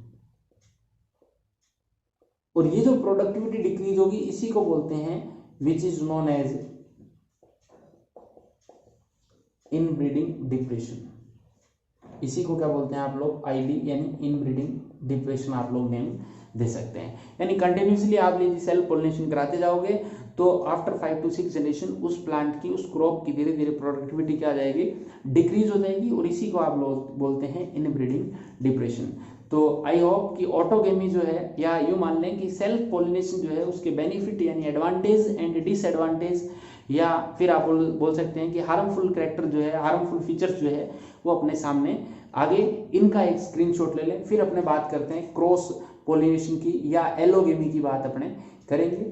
और ये जो प्रोडक्टिविटी डिक्रीज होगी इसी को बोलते हैं which is known as inbreeding depression. इसी को क्या बोलते हैं आप लोग, आईडी यानी इनब्रीडिंग डिप्रेशन आप लोग नेम दे सकते हैं। यानी कंटिन्यूसली आप यदि सेल्फ पोलिनेशन कराते जाओगे तो आफ्टर 5 to 6 जनरेशन उस प्लांट की, उस क्रॉप की धीरे धीरे प्रोडक्टिविटी क्या आ जाएगी, डिक्रीज हो जाएगी, और इसी को आप लोग बोलते हैं इनब्रीडिंग डिप्रेशन। तो आई होप कि ऑटोगेमी जो है, या यूँ मान लें कि सेल्फ पोलिनेशन जो है उसके बेनिफिट यानी एडवांटेज एंड डिसएडवांटेज, या फिर आप बोल सकते हैं कि हार्मफुल कैरेक्टर जो है, हार्मफुल फीचर्स जो है वो अपने सामने आगे इनका एक स्क्रीनशॉट ले लें। फिर अपने बात करते हैं क्रॉस पोलिनेशन की या एलोगेमी की बात अपने करेंगे।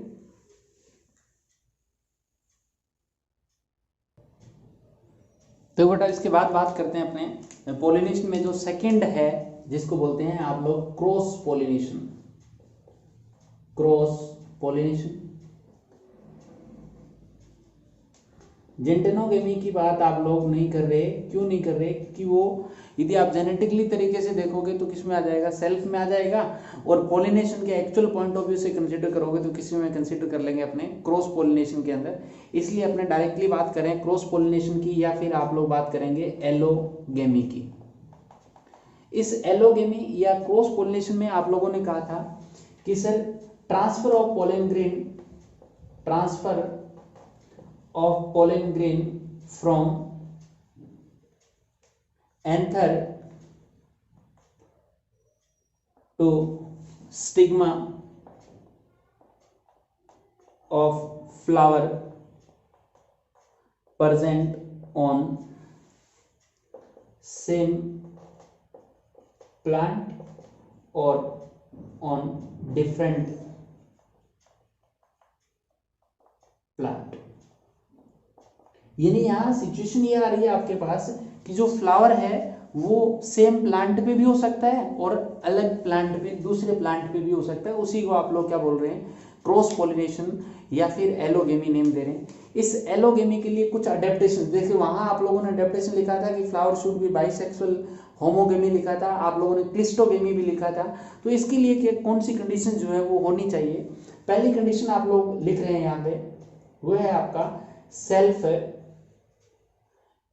तो बेटा इसके बाद बात करते हैं अपने पोलिनेशन में जो सेकंड है जिसको बोलते हैं आप लोग क्रॉस पोलिनेशन। क्रॉस पोलिनेशन, जेंटेनोगेमी की बात आप लोग नहीं कर रहे, क्यों नहीं कर रहे कि वो यदि आप जेनेटिकली तरीके से देखोगे तो किस में आ जाएगा, सेल्फ में आ जाएगा, और पोलिनेशन के एक्चुअल पॉइंट ऑफ व्यू से कंसीडर करोगे तो किसी में कंसीडर कर लेंगे अपने क्रॉस पोलिनेशन के अंदर। इसलिए अपने डायरेक्टली बात करें क्रॉस पोलिनेशन की, या फिर आप लोग बात करेंगे एलोगेमी की। इस एलोगेमी या क्रॉस पोलिनेशन में आप लोगों ने कहा था कि sir transfer of pollen grain, transfer of pollen grain from anther to stigma of flower present on same plant or on different plant। यानी यहाँ सिचुएशन ये आ रही है आपके पास कि जो फ्लावर है वो सेम प्लांट पे भी हो सकता है और अलग प्लांट पे, दूसरे प्लांट पे भी हो सकता है। उसी को आप लोग क्या बोल रहे हैं, क्रॉस पोलिनेशन या फिर एलोगेमी नेम दे रहे हैं। इस एलोगेमी के लिए कुछ अडेप्टेशन, देखिए वहाँ आप लोगों ने अडेप्टेशन लिखा था कि flower should be bisexual, homogamy लिखा था, आप लोगों ने क्लिस्टोगेमी भी लिखा था। तो इसके लिए कि कौन सी कंडीशन जो है वो होनी चाहिए, पहली कंडीशन आप लोग लिख रहे हैं यहाँ पे, वो है आपका सेल्फ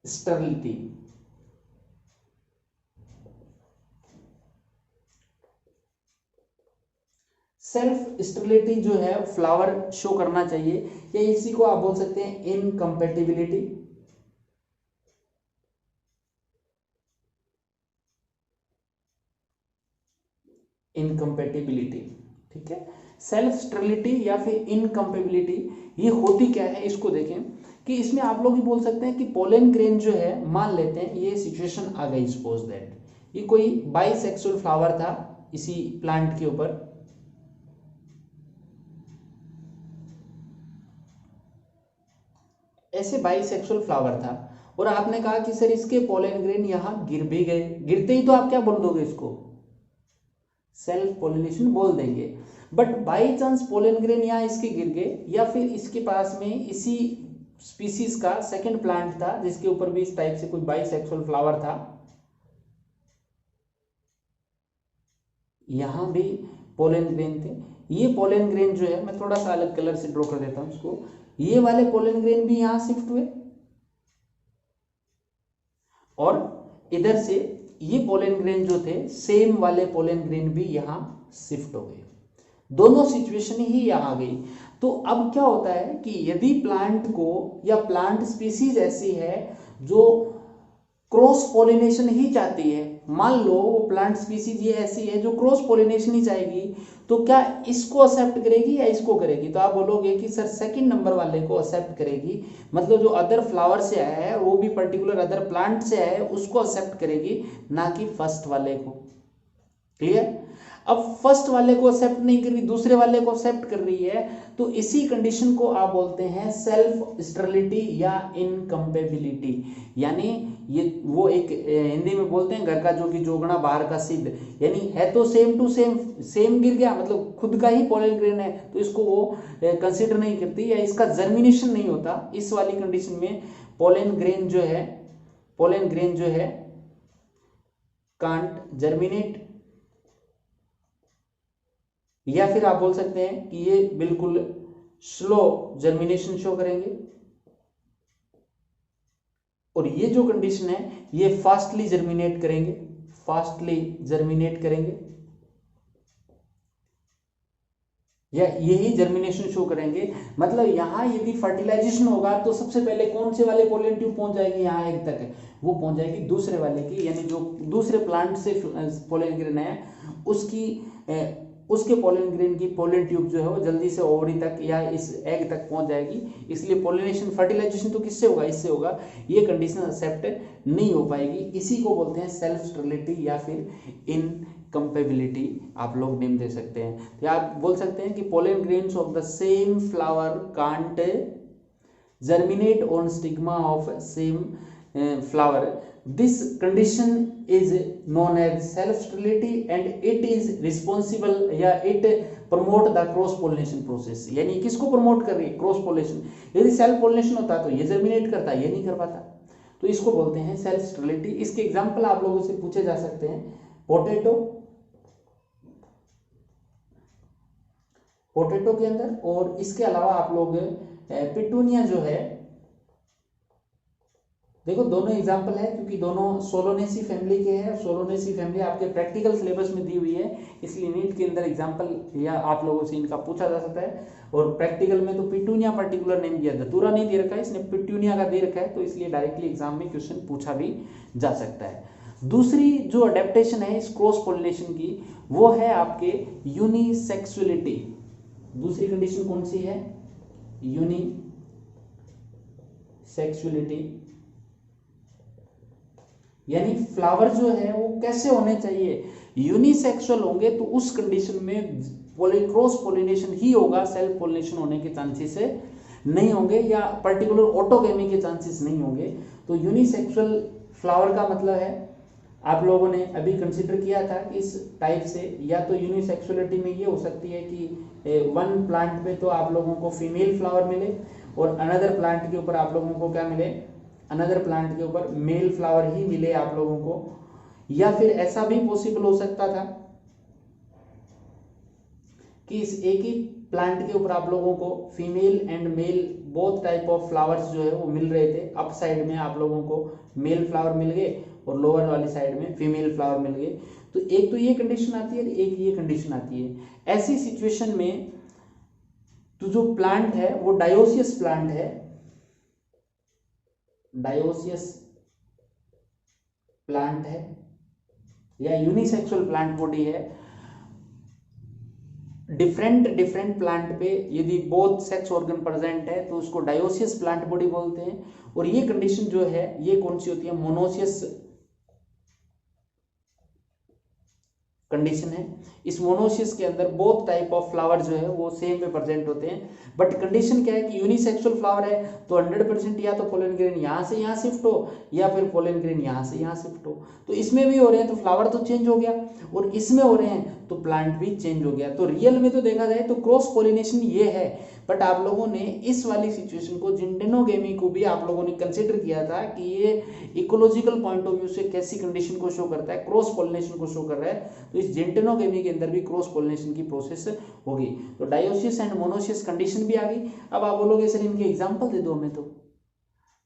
स्टेरिलिटी। सेल्फ स्टेरिलिटी जो है फ्लावर शो करना चाहिए, या इसी को आप बोल सकते हैं इनकम्पेटिबिलिटी। इनकम्पेटिबिलिटी, ठीक है। सेल्फ स्टेरिलिटी या फिर इनकम्पेटिबिलिटी ये होती क्या है, इसको देखें कि इसमें आप लोग भी बोल सकते हैं कि पोलन ग्रेन जो है, मान लेते हैं ये सिचुएशन आ गई, सपोज दैट ये कोई बाइसेक्सुअल फ्लावर था इसी प्लांट के ऊपर, ऐसे बाइसेक्सुअल फ्लावर था, और आपने कहा कि सर इसके पोलन ग्रेन यहां गिर भी गए। गिरते ही तो आप क्या बोल दोगे, इसको सेल्फ पोलिनेशन बोल देंगे। But by chance pollen grain यहाँ इसके गिर गए, या फिर इसके पास में इसी स्पीसीज का सेकंड प्लांट था जिसके ऊपर भी इस टाइप से कोई बाइसेक्सुअल फ्लावर था, यहां भी पोलन ग्रेन थे। ये पोलन ग्रेन जो है, मैं थोड़ा सा अलग कलर से ड्रॉ कर देता हूं इसको, ये वाले पोलन ग्रेन भी यहां शिफ्ट हुए, और इधर से ये पोलन ग्रेन जो थे सेम वाले पोलन ग्रेन भी यहां शिफ्ट हो गए। दोनों सिचुएशन ही यहां आ गई। तो अब क्या होता है कि यदि प्लांट को या प्लांट स्पीसीज ऐसी है जो क्रॉस पोलिनेशन ही चाहती है, मान लो वो प्लांट स्पीसीज ये ऐसी है जो क्रॉस पोलिनेशन ही चाहेगी, तो क्या इसको एक्सेप्ट करेगी या इसको करेगी? तो आप बोलोगे कि सर सेकंड नंबर वाले को एक्सेप्ट करेगी, मतलब जो अदर फ्लावर से आया है वो भी पर्टिकुलर अदर प्लांट से आया है उसको एक्सेप्ट करेगी, ना कि फर्स्ट वाले को। क्लियर? अब फर्स्ट वाले को एक्सेप्ट नहीं कर रही, दूसरे वाले को एक्सेप्ट कर रही है, तो इसी कंडीशन को आप बोलते हैं सेल्फ स्टेरिलिटी या इनकम्पेबिलिटी। यानी ये वो एक हिंदी में बोलते हैं घर का जो कि जोगना बाहर का सिद्ध, यानी है तो सेम टू सेम, सेम गिर गया मतलब खुद का ही पोलन ग्रेन है, तो इसको वो कंसीडर नहीं करती या इसका जर्मिनेशन नहीं होता। इस वाली कंडीशन में पोलन ग्रेन जो है कांट जर्मिनेट, या फिर आप बोल सकते हैं कि ये बिल्कुल स्लो जर्मिनेशन शो करेंगे, और ये जो कंडीशन है ये फास्टली जर्मिनेट करेंगे, या यही जर्मिनेशन शो करेंगे। मतलब यहां यदि फर्टिलाइजेशन होगा तो सबसे पहले कौन से वाले पोलन ट्यूब पहुंच जाएगी, यहां एक तक है, वो पहुंच जाएगी दूसरे वाले की, यानी जो दूसरे प्लांट से पोलन ग्रेन है उसके पोलन ग्रेन की पोलन ट्यूब जो है वो जल्दी से ओवरी तक या इस एग तक पहुंच जाएगी। इसलिए पोलिनेशन फर्टिलाइजेशन तो किससे होगा, इससे होगा। ये कंडीशन एक्सेप्ट नहीं हो पाएगी। इसी को बोलते हैं सेल्फ स्टेरिलिटी या फिर इनकम्पेबिलिटी, आप लोग नेम दे सकते हैं। तो आप बोल सकते हैं कि pollen grains of the same flower can't germinate on stigma of same flower. This condition is known as self sterility and it is responsible या it promote the cross pollination process। यानी किसको प्रमोट कर रही है, cross pollination. यदि self pollination होता तो ये जर्मिनेट करता, ये नहीं कर पाता, तो इसको बोलते हैं सेल्फ स्टेरिलिटी। इसके एग्जांपल आप लोगों से पूछे जा सकते हैं, पोटैटो के अंदर, और इसके अलावा आप लोग पिटूनिया जो है, देखो दोनों एग्जाम्पल है क्योंकि दोनों सोलोनेसी फैमिली के हैं। सोलोनेसी फैमिली आपके प्रैक्टिकल सिलेबस में दी हुई है, इसलिए नीट के अंदर एग्जाम्पल या आप लोगों से इनका पूछा जा सकता है। और प्रैक्टिकल में तो पिटूनिया पर्टिकुलर नेम दिया, धतूरा नहीं दे रखा है, इसने पिटूनिया का दे रखा है, तो इसलिए डायरेक्टली एग्जाम में क्वेश्चन पूछा भी जा सकता है। दूसरी जो अडेप्टेशन है इस क्रॉस पोलिनेशन की, वो है आपके यूनिसेक्सुअलिटी। दूसरी कंडीशन कौन सी है, यूनिसेक्सुअलिटी, यानी फ्लावर जो है वो कैसे होने चाहिए, यूनिसेक्सुअल होंगे तो उस कंडीशन में क्रॉस पोलिनेशन ही होगा, सेल्फ पोलिनेशन होने के चांसेस नहीं होंगे या पर्टिकुलर ऑटोगेमी के चांसेस नहीं होंगे। तो यूनिसेक्सुअल फ्लावर का मतलब है, आप लोगों ने अभी कंसीडर किया था कि इस टाइप से या तो यूनिसेक्सुअलिटी में ये हो सकती है कि वन प्लांट पे तो आप लोगों को फीमेल फ्लावर मिले और अनदर प्लांट के ऊपर आप लोगों को क्या मिले, अनदर प्लांट के ऊपर मेल फ्लावर ही मिले आप लोगों को। या फिर ऐसा भी पॉसिबल हो सकता था कि इस एक ही प्लांट के ऊपर आप लोगों को female and male both type of flowers जो है वो मिल रहे थे। अप साइड में आप लोगों को मेल फ्लावर मिल गए और लोअर वाली साइड में फीमेल फ्लावर मिल गए। तो एक तो ये कंडीशन आती है और एक ये कंडीशन आती है। ऐसी सिचुएशन में तो जो प्लांट है वो डायोसियस प्लांट है, डायोसियस प्लांट है या यूनिसेक्सुअल प्लांट बॉडी है। डिफरेंट प्लांट पे यदि बोथ सेक्स ऑर्गन प्रेजेंट है तो उसको डायोसियस प्लांट बॉडी बोलते हैं। और ये कंडीशन जो है ये कौन सी होती है, मोनोसियस कंडीशन है। इस मोनोसियस के अंदर बोथ टाइप ऑफ फ्लावर जो है वो सेम पे प्रेजेंट होते हैं। बट कंडीशन क्या है कि यूनिसेक्सुअल फ्लावर है तो 100% या तो पोलन ग्रेन यहाँ से यहाँ शिफ्ट हो या फिर पोलन ग्रेन यहाँ से यहाँ शिफ्ट हो। तो इसमें भी हो रहे हैं तो फ्लावर तो चेंज हो गया और इसमें हो रहे हैं तो प्लांट भी चेंज हो गया। तो रियल में तो देखा जाए तो क्रॉस पोलिनेशन ये है। बट आप लोगों ने इस वाली सिचुएशन को, जिंडेनोगेमी को भी आप लोगों ने कंसिडर किया था कि ये इकोलॉजिकल पॉइंट ऑफ व्यू से कैसी कंडीशन को शो करता है, क्रॉस पोलिनेशन को शो कर रहा है। तो इस जिंडेनोगेमी के अंदर भी क्रॉस पोलिनेशन की प्रोसेस होगी। तो डायोसियस एंड मोनोसियस कंडीशन भी आ गई। अब आप बोलोगे सर इनके एग्जाम्पल दे दो हमें, तो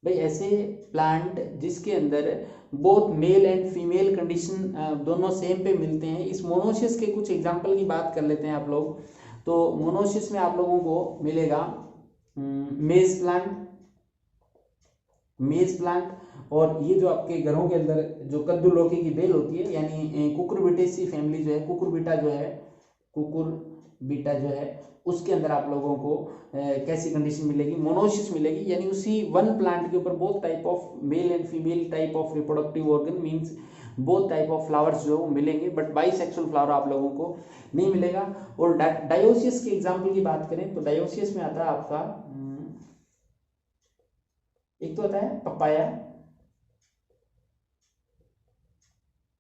भाई ऐसे प्लांट जिसके अंदर both male and female condition दोनों सेम पे मिलते हैं, इस मोनोसियस के कुछ एग्जाम्पल की बात कर लेते हैं आप लोग। तो मोनोसियस में आप लोगों को मिलेगा मेज प्लांट, और ये जो आपके घरों के अंदर जो कद्दू लौकी की बेल होती है यानी कुकुरबिटेसी फैमिली जो है, कुकुरबिटा जो है उसके अंदर आप लोगों को कैसी कंडीशन मिलेगी, मोनोसियस मिलेगी। यानी उसी वन प्लांट के ऊपर both type of male and female type of reproductive organ means both type of flowers जो है वो मिलेंगे, बट बाईसेक्सुअल फ्लावर आप लोगों को नहीं मिलेगा। और डायोसियस के एग्जाम्पल की बात करें तो डायोसियस में आता है आपका एक तो आता है पपाया।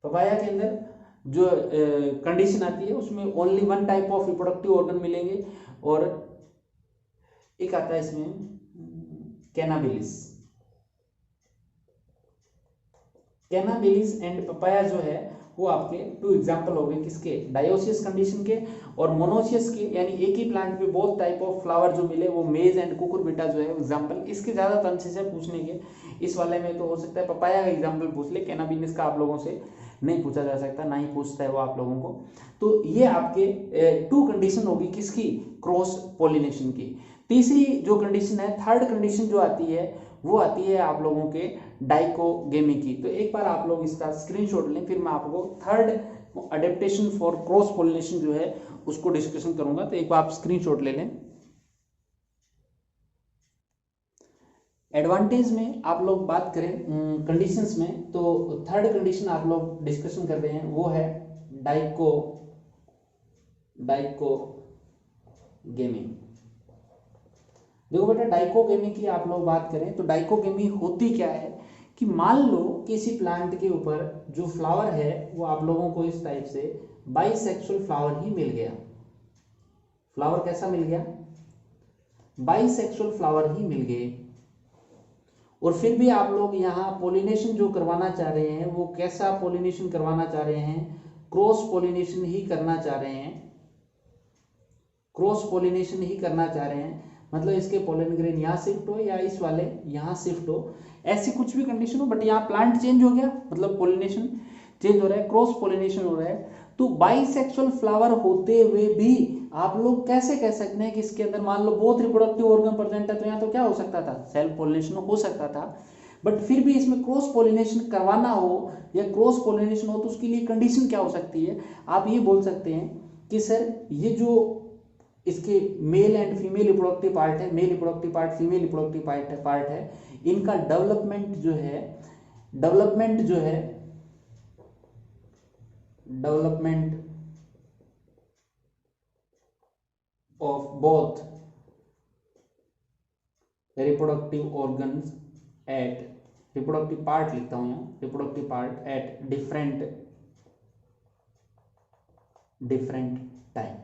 पपाया के अंदर जो कंडीशन आती है उसमें only one type of reproductive organ मिलेंगे, और एक आता है इसमें कैनाबिलिस। कैनाबिलिस एंड पपाया जो है वो आपके टू एग्जांपल हो गए किसके, डायोसियस कंडीशन के। और मोनोसियस के यानी एक ही प्लांट पे बोथ टाइप ऑफ फ्लावर जो मिले वो मेज एंड कुकुरबिटा जो है एग्जांपल। इसके ज्यादा चांसेस है पूछने के, इस वाले में तो हो सकता है पपाया का एग्जांपल पूछ ले, कैनाबिलिस का आप लोगों से नहीं पूछा जा सकता, ना ही पूछता है वो आप लोगों को। तो ये आपके टू कंडीशन होगी किसकी, क्रॉस पोलिनेशन की। तीसरी जो कंडीशन है, थर्ड कंडीशन जो आती है वो आती है आप लोगों के डाइकोगेमी की। तो एक बार आप लोग इसका स्क्रीनशॉट लें, फिर मैं आपको third adaptation for cross pollination जो है उसको डिस्कशन करूंगा। तो एक बार आप स्क्रीनशॉट ले लें। एडवांटेज में आप लोग बात करें कंडीशंस में, तो थर्ड कंडीशन आप लोग डिस्कशन कर रहे हैं वो है डाइकोगेमी। देखो बेटा, डाइकोगेमी की आप लोग बात करें तो डाइकोगेमी होती क्या है कि मान लो किसी प्लांट के ऊपर जो फ्लावर है वो आप लोगों को इस टाइप से बाइसेक्सुअल फ्लावर ही मिल गया। फ्लावर कैसा मिल गया, बाइसेक्सुअल फ्लावर ही मिल गए। और फिर भी आप लोग यहाँ पोलिनेशन जो करवाना चाह रहे हैं वो कैसा पोलिनेशन करवाना चाह रहे हैं, क्रॉस पोलिनेशन ही करना चाह रहे हैं। क्रॉस पोलिनेशन ही करना चाह रहे हैं, मतलब इसके पोलन ग्रेन यहाँ शिफ्ट हो या इस वाले यहाँ शिफ्ट हो, ऐसी कुछ भी कंडीशन हो, बट यहाँ प्लांट चेंज हो गया, मतलब पोलिनेशन चेंज हो रहा है, क्रॉस पोलिनेशन हो रहा है। तो बाइसेक्सुअल फ्लावर होते हुए भी आप लोग कैसे कह सकते हैं कि इसके अंदर मान लो बोथ रिप्रोडक्टिव ऑर्गन प्रेजेंट है, तो यहाँ तो क्या हो सकता था, सेल्फ पोलिनेशन हो सकता था। बट फिर भी इसमें क्रॉस पोलिनेशन करवाना हो या क्रॉस पोलिनेशन हो तो उसके लिए कंडीशन क्या हो सकती है, आप ये बोल सकते हैं कि सर ये जो इसके male and female reproductive part है, male reproductive part female reproductive part है, इनका डेवलपमेंट जो है development of both reproductive organs at, reproductive part लिखता हूं यहाँ, reproductive part at different time.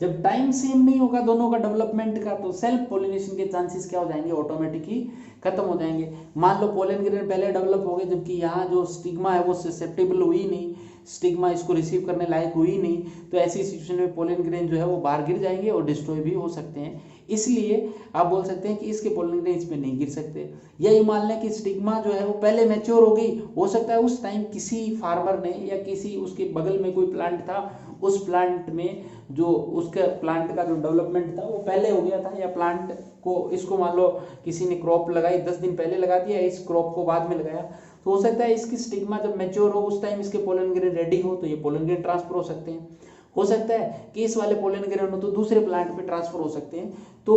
जब टाइम सेम नहीं होगा दोनों का डेवलपमेंट का, तो सेल्फ पोलिनेशन के चांसेस क्या हो जाएंगे, ऑटोमेटिकली खत्म हो जाएंगे। मान लो पोलन ग्रेन पहले डेवलप हो गए, जबकि यहाँ जो स्टिग्मा है वो ससेप्टेबल हुई नहीं, स्टिग्मा इसको रिसीव करने लायक हुई नहीं, तो ऐसी सिचुएशन में पोलन ग्रेन जो है वो बाहर गिर जाएंगे और डिस्ट्रॉय भी हो सकते हैं। इसलिए आप बोल सकते हैं कि इसके पोलन ग्रेन इसमें नहीं गिर सकते। या ये मान लें कि स्टिग्मा जो है वो पहले मैच्योर हो गई, हो सकता है उस टाइम किसी फार्मर ने या किसी उसके बगल में कोई प्लांट था, उस प्लांट में जो उसका प्लांट का जो डेवलपमेंट था वो पहले हो गया था, या प्लांट को इसको मान लो किसी ने क्रॉप लगाई 10 दिन पहले लगा दिया, इस क्रॉप को बाद में लगाया, तो हो सकता है इसकी स्टिग्मा जब मैच्योर हो उस टाइम इसके पोलन ग्रेन रेडी हो, तो ये पोलन ग्रेन ट्रांसफर हो सकते हैं। हो सकता है कि इस वाले पोलन ग्रेन हो तो दूसरे प्लांट पे ट्रांसफर हो सकते हैं। तो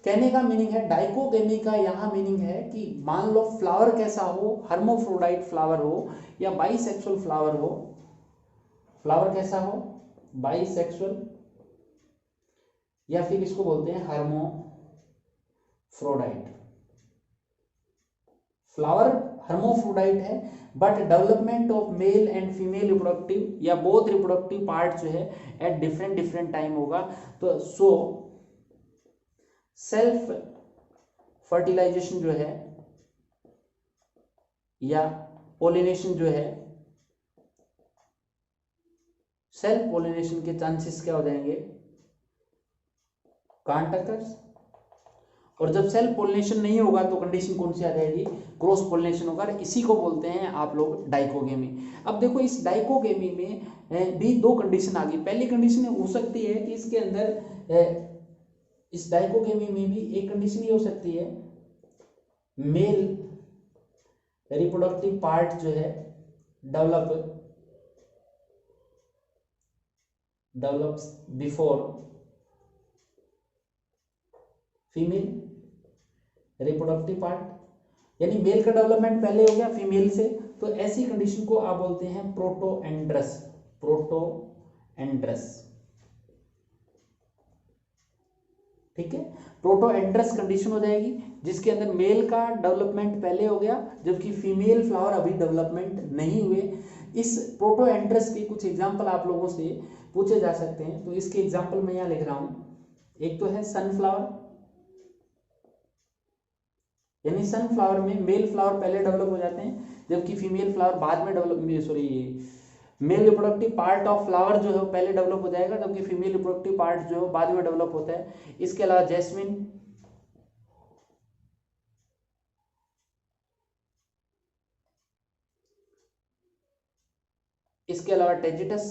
कहने का मीनिंग है, डाइकोगेमी का यहाँ मीनिंग है कि मान लो फ्लावर कैसा हो, हर्मोफ्रोडाइट फ्लावर हो या बाइसेक्सुअल फ्लावर हो, फ्लावर कैसा हो, बाइसेक्सुअल या फिर इसको बोलते हैं हर्मोफ्रोडाइट। फ्लावर हर्मोफ्रोडाइट है, but development of male and female reproductive या बोथ रिप्रोडक्टिव पार्ट जो है एट डिफरेंट टाइम होगा। तो सो सेल्फ फर्टिलाइजेशन जो है या पोलिनेशन जो है, सेल्फ पोलिनेशन के चांसेस क्या हो जाएंगे, कांट अकर्स। और जब सेल्फ पोलिनेशन नहीं होगा तो कंडीशन कौन सी आ जाएगी, क्रॉस पोलिनेशन होगा। इसी को बोलते हैं आप लोग डाइकोगेमी। अब देखो इस डाइकोगेमी में भी दो कंडीशन आ गई। पहली कंडीशन हो सकती है कि इसके अंदर इस डाइकोगेमी में भी एक कंडीशन ये हो सकती है, मेल रिप्रोडक्टिव पार्ट जो है develops before female reproductive part, यानी मेल का डेवलपमेंट पहले हो गया फीमेल से, तो ऐसी कंडीशन को आप बोलते हैं प्रोटोएंड्रस। प्रोटोएंड्रस, ठीक है। प्रोटोएंड्रस कंडीशन हो जाएगी जिसके अंदर मेल का डेवलपमेंट पहले हो गया जबकि फीमेल फ्लावर अभी डेवलपमेंट नहीं हुए। इस प्रोटोएंड्रस के कुछ एग्जांपल आप लोगों से पूछे जा सकते हैं, तो इसके एग्जांपल मैं यहां लिख रहा हूं। एक तो है सनफ्लावर, यानी सनफ्लावर में मेल फ्लावर पहले डेवलप हो जाते हैं जबकि फीमेल फ्लावर बाद में develop, sorry, mail reproductive part of flower जो है वो पहले डेवलप हो जाएगा जबकि फीमेल रिप्रोडक्टिव पार्ट जो है बाद में डेवलप होता है। इसके अलावा जैस्मिन, इसके अलावा टेजिटस,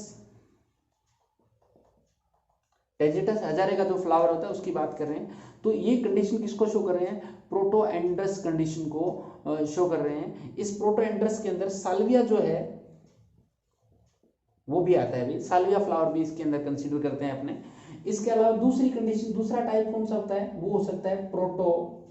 टेजिटस हजारे का जो फ्लावर होता है उसकी बात कर रहे हैं। तो ये कंडीशन किसको शो कर रहे हैं? प्रोटोएंड्रस कंडीशन को शो कर रहे हैं। इस प्रोटोएंड्रस के अंदर साल्विया जो है वो भी आता है, भी साल्विया फ्लावर भी इसके अंदर कंसीडर करते हैं अपने। इसके अलावा दूसरी कंडीशन, दूसरा टाइप कौन सा होता है? वो हो सकता है प्रोटोगाइनस।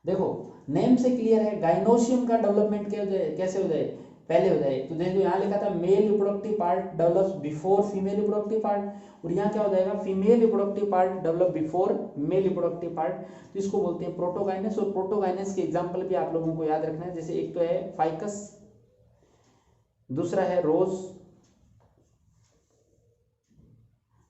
देखो नेम से क्लियर है, गाइनोशियम का डेवलपमेंट कैसे हो जाए? पहले हो जाए। तो देखो यहाँ लिखा था mail reproductive part develops before female reproductive part, और यहाँ क्या हो जाएगा? Female reproductive part develop before mail reproductive part. तो इसको बोलते हैं प्रोटोगाइनस। और प्रोटोगाइनस के एग्जांपल भी आप लोगों को याद रखना है, जैसे एक तो है फाइकस, दूसरा है रोज।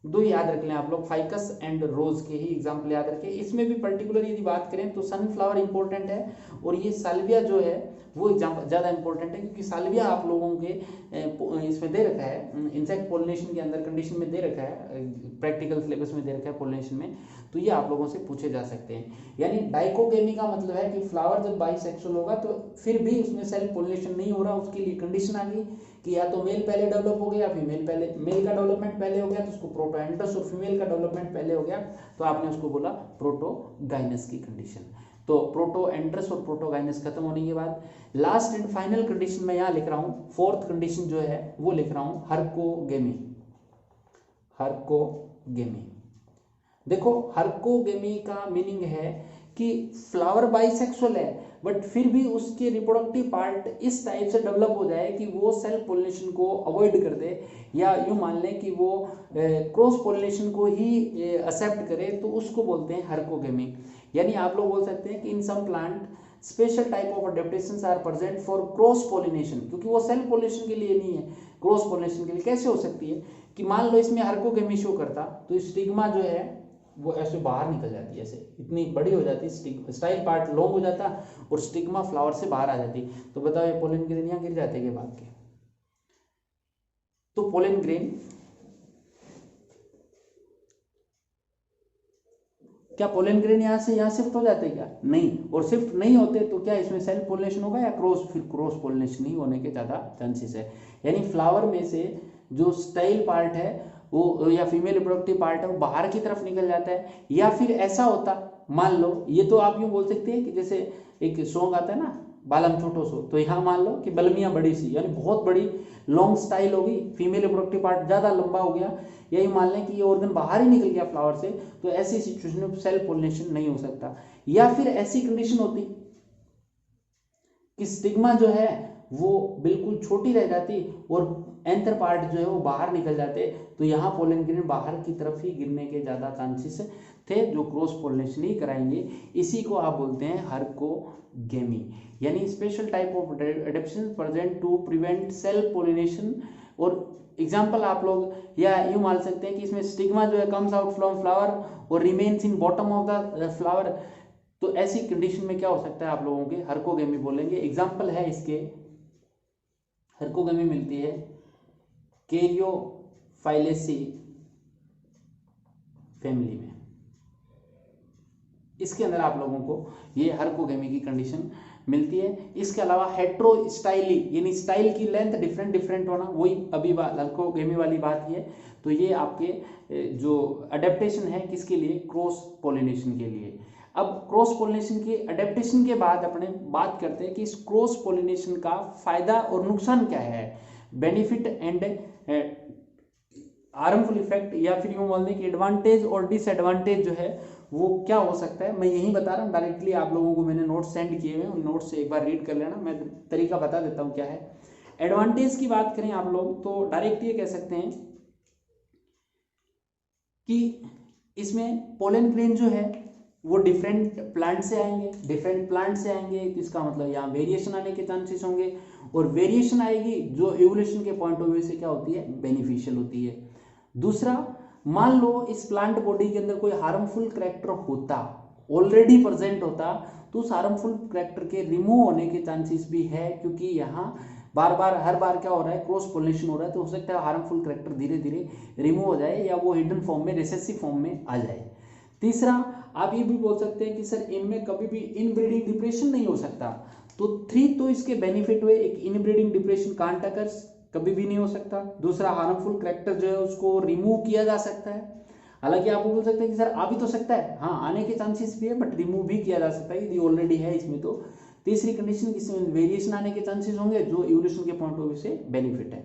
दो याद रख लें आप लोग, फाइकस एंड रोज के ही एग्जांपल याद रखें। इसमें भी पर्टिकुलर यदि बात करें तो सनफ्लावर इंपॉर्टेंट है, और ये साल्विया जो है वो एग्जाम्पल ज़्यादा इंपॉर्टेंट है क्योंकि साल्विया आप लोगों के इसमें दे रखा है, इंसेक्ट पोलिनेशन के अंदर कंडीशन में दे रखा है, प्रैक्टिकल सिलेबस में दे रखा है पोलिनेशन में। तो ये आप लोगों से पूछे जा सकते हैं। यानी डाइकोगेमी का मतलब है कि फ्लावर जब बाइसेक्सुअल होगा तो फिर भी उसमें सेल्फ पोलिनेशन नहीं हो रहा, उसके लिए कंडीशन आ गई कि या तो मेल पहले डेवलप हो गया, फीमेल पहले, मेल का डेवलपमेंट पहले हो गया तो उसको प्रोटोएंड्रस, और फीमेल का डेवलपमेंट पहले हो गया तो आपने उसको बोला प्रोटोगाइनस की कंडीशन। तो प्रोटोएंड्रस और प्रोटोगाइनस खत्म होने के बाद लास्ट एंड फाइनल कंडीशन मैं यहां लिख रहा हूं, फोर्थ कंडीशन जो है वो लिख रहा हूं हर्कोगेमी। हर्कोगेमी, देखो हर्कोगेमी का मीनिंग है कि फ्लावर बाइसेक्सुअल है बट फिर भी उसके रिप्रोडक्टिव पार्ट इस टाइप से डेवलप हो जाए कि वो सेल्फ पोलिनेशन को अवॉइड कर दे, या यूं मान लें कि वो क्रॉस पोलिनेशन को ही एक्सेप्ट करे, तो उसको बोलते हैं हर्कोगेमी। यानी आप लोग बोल सकते हैं कि in some plant special type of adaptations are present for cross pollination, क्योंकि वो सेल्फ पोलिनेशन के लिए नहीं है, क्रॉस पोलिनेशन के लिए। कैसे हो सकती है कि मान लो इसमें हर्कोगेमी शो करता तो स्टिग्मा जो है वो ऐसे बाहर निकल जाती है, ऐसे इतनी बड़ी हो जाती, स्टाइल पार्ट लॉन्ग हो जाता और स्टिग्मा फ्लावर से बाहर आ जाती। तो बताओ ये पोलन ग्रेन यहाँ गिर जाते हैं भाग के? तो पोलन ग्रेन क्या पोलन ग्रेन यहाँ से यहाँ शिफ्ट हो जाते हैं क्या? नहीं। और शिफ्ट नहीं होते तो क्या इसमें सेल्फ पोलिनेशन होगा या क्रॉस? फिर क्रॉस पोलिनेशन ही होने के ज़्यादा चांसेस है। यानी फ्लावर में से जो स्टाइल पार्ट है वो या फीमेल रिप्रोडक्टिव पार्ट है वो बाहर की तरफ निकल जाता है, या फिर ऐसा होता, मान लो ये तो आप यूँ बोल सकते हैं कि जैसे एक सॉन्ग आता है ना, बालम छोटो सो, तो यहाँ मान लो कि बलमियाँ बड़ी सी, यानी बहुत बड़ी लॉन्ग स्टाइल होगी, फीमेल रिप्रोडक्टिव पार्ट ज़्यादा लंबा हो गया, यही मान लें कि ये ऑर्गन बाहर ही निकल गया फ्लावर से, तो ऐसी सिचुएशन में सेल्फ पोलिनेशन नहीं हो सकता। या फिर ऐसी कंडीशन होती कि स्टिग्मा जो है वो बिल्कुल छोटी रह जाती और एंथर पार्ट जो है वो बाहर निकल जाते, तो यहाँ पोलन ग्रेन बाहर की तरफ ही गिरने के ज़्यादा चांसेस थे, जो क्रॉस पोलिनेशन ही कराएंगे। इसी को आप बोलते हैं हर्कोगेमी, यानी special type of adaptation present to prevent self pollination. और एग्जाम्पल आप लोग या यूँ मान सकते हैं कि इसमें स्टिग्मा जो है कम्स आउट फ्रॉम फ्लावर और remains in bottom of the flower. तो ऐसी कंडीशन में क्या हो सकता है आप लोगों के? हर्कोगेमी बोलेंगे। एग्जाम्पल है इसके, हर्कोगेमी मिलती है कैरियोफाइलेसी फैमिली में, इसके अंदर आप लोगों को ये हर्कोगेमी की कंडीशन मिलती है। इसके अलावा हेट्रोस्टाइली, यानी स्टाइल की लेंथ डिफरेंट होना, वही अभी हर्कोगेमी वाली बात ही है। तो ये आपके जो अडेप्टेशन है किसके लिए? क्रॉस पोलिनेशन के लिए। अब क्रॉस पोलिनेशन की अडेप्टेशन के बाद अपने बात करते हैं कि इस क्रॉस पोलिनेशन का फायदा और नुकसान क्या है, बेनिफिट एंड हार्मफुल इफेक्ट, या फिर यूं बोल दें कि एडवांटेज और डिसएडवांटेज जो है वो क्या हो सकता है मैं यही बता रहा हूँ डायरेक्टली। आप लोगों को मैंने नोट्स सेंड किए हुए हैं, उन नोट्स से एक बार रीड कर लेना, मैं तरीका बता देता हूँ क्या है। एडवांटेज की बात करें आप लोग तो डायरेक्ट ये कह सकते हैं कि इसमें पोलन ग्रेन जो है वो डिफरेंट प्लांट से आएंगे, तो इसका मतलब यहाँ वेरिएशन आने के चांसेस होंगे, और वेरिएशन आएगी जो इवोल्यूशन के पॉइंट ऑफ व्यू से क्या होती है, बेनिफिशियल होती है। दूसरा, मान लो इस प्लांट बॉडी के अंदर कोई हार्मफुल करैक्टर होता, ऑलरेडी प्रेजेंट होता, तो उस हार्मफुल करैक्टर के रिमूव होने के चांसेस भी है, क्योंकि यहाँ बार बार हर बार क्या हो रहा है, क्रॉस पोलिनेशन हो रहा है, तो हो सकता है हार्मफुल करैक्टर धीरे धीरे रिमूव हो जाए या वो हिडन फॉर्म में, रिसेसिव फॉर्म में आ जाए। तीसरा, आप ये भी बोल सकते हैं कि सर इनमें कभी भी इनब्रीडिंग डिप्रेशन नहीं हो सकता, तो 3 तो इसके बेनिफिट हुए, एक इनब्रीडिंग डिप्रेशन कांट अकर्स, कभी भी नहीं हो सकता। दूसरा, हार्मफुल करैक्टर जो है उसको रिमूव किया जा सकता है। हालांकि आप बोल सकते हैं कि सर आ भी तो सकता है, हाँ आने के चांसेस भी है, बट रिमूव भी किया जा सकता है यदि ऑलरेडी है इसमें। तो तीसरी कंडीशन, इसमें वेरिएशन आने के चांसेस होंगे जो इवोल्यूशन के पॉइंट ऑफ व्यू से बेनिफिट है।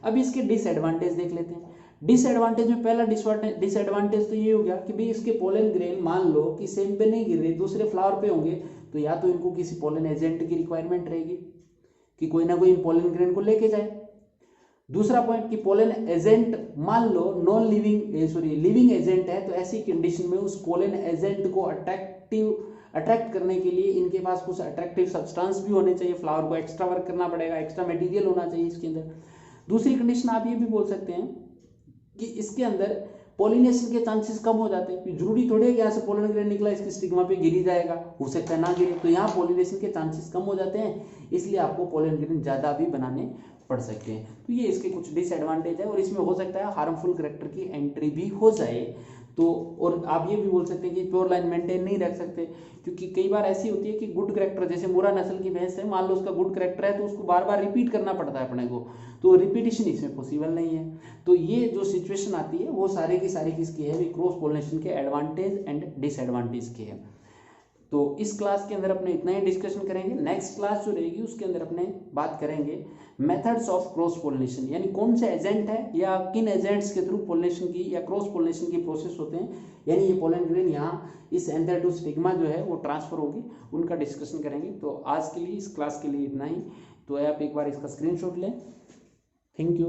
अब इसके डिसएडवांटेज देख लेते हैं। डिसएडवांटेज में पहला डिसएडवांटेज तो ये हो गया कि भाई इसके पोलन ग्रेन मान लो कि सेम पे नहीं गिर रहे, दूसरे फ्लावर पे होंगे, तो या तो इनको किसी पोलन एजेंट की रिक्वायरमेंट रहेगी कि कोई ना कोई पोलन ग्रेन को लेके जाए। दूसरा पॉइंट कि पोलन एजेंट मान लो नॉन लिविंग एजेंट है, तो ऐसी कंडीशन में उस पोलन एजेंट को अट्रैक्ट करने के लिए इनके पास कुछ अट्रैक्टिव सब्सटेंस भी होने चाहिए, फ्लावर को एक्स्ट्रा वर्क करना पड़ेगा, एक्स्ट्रा मटेरियल होना चाहिए इसके अंदर। दूसरी कंडीशन आप ये भी बोल सकते हैं कि इसके अंदर पॉलिनेशन के चांसेस कम हो जाते हैं, जरूरी थोड़ी है कि यहाँ से पोलन ग्रेन निकला इसकी स्टिग्मा पे गिरी जाएगा, हो सकता है ना गिरे, तो यहाँ पॉलिनेशन के चांसेस कम हो जाते हैं, इसलिए आपको पोलन ग्रेन ज़्यादा भी बनाने पड़ सकते हैं। तो ये इसके कुछ डिसएडवांटेज है, और इसमें हो सकता है हार्मफुल करैक्टर की एंट्री भी हो जाए। तो और आप ये भी बोल सकते हैं कि प्योर लाइन मेंटेन नहीं रख सकते, क्योंकि कई बार ऐसी होती है कि गुड करैक्टर, जैसे मुरा नस्ल की भैंस है, मान लो उसका गुड करैक्टर है, तो उसको बार बार रिपीट करना पड़ता है अपने को, तो रिपीटिशन इसमें पॉसिबल नहीं है। तो ये जो सिचुएशन आती है वो सारे की सारी किसकी है, क्रॉस पोलिनेशन के एडवांटेज एंड डिसएडवांटेज के है। तो इस क्लास के अंदर अपने इतना ही डिस्कशन करेंगे। नेक्स्ट क्लास जो रहेगी उसके अंदर अपने बात करेंगे मेथड्स ऑफ क्रॉस पोलिनेशन, यानी कौन से एजेंट है या किन एजेंट्स के थ्रू पोलिनेशन की या क्रॉस पोलिनेशन की प्रोसेस होते हैं, यानी ये पोलन ग्रेन यहाँ इस एंथर टू स्टिग्मा जो है वो ट्रांसफर होगी, उनका डिस्कशन करेंगे। तो आज के लिए इस क्लास के लिए इतना ही। तो आप एक बार इसका स्क्रीनशॉट लें। Thank you.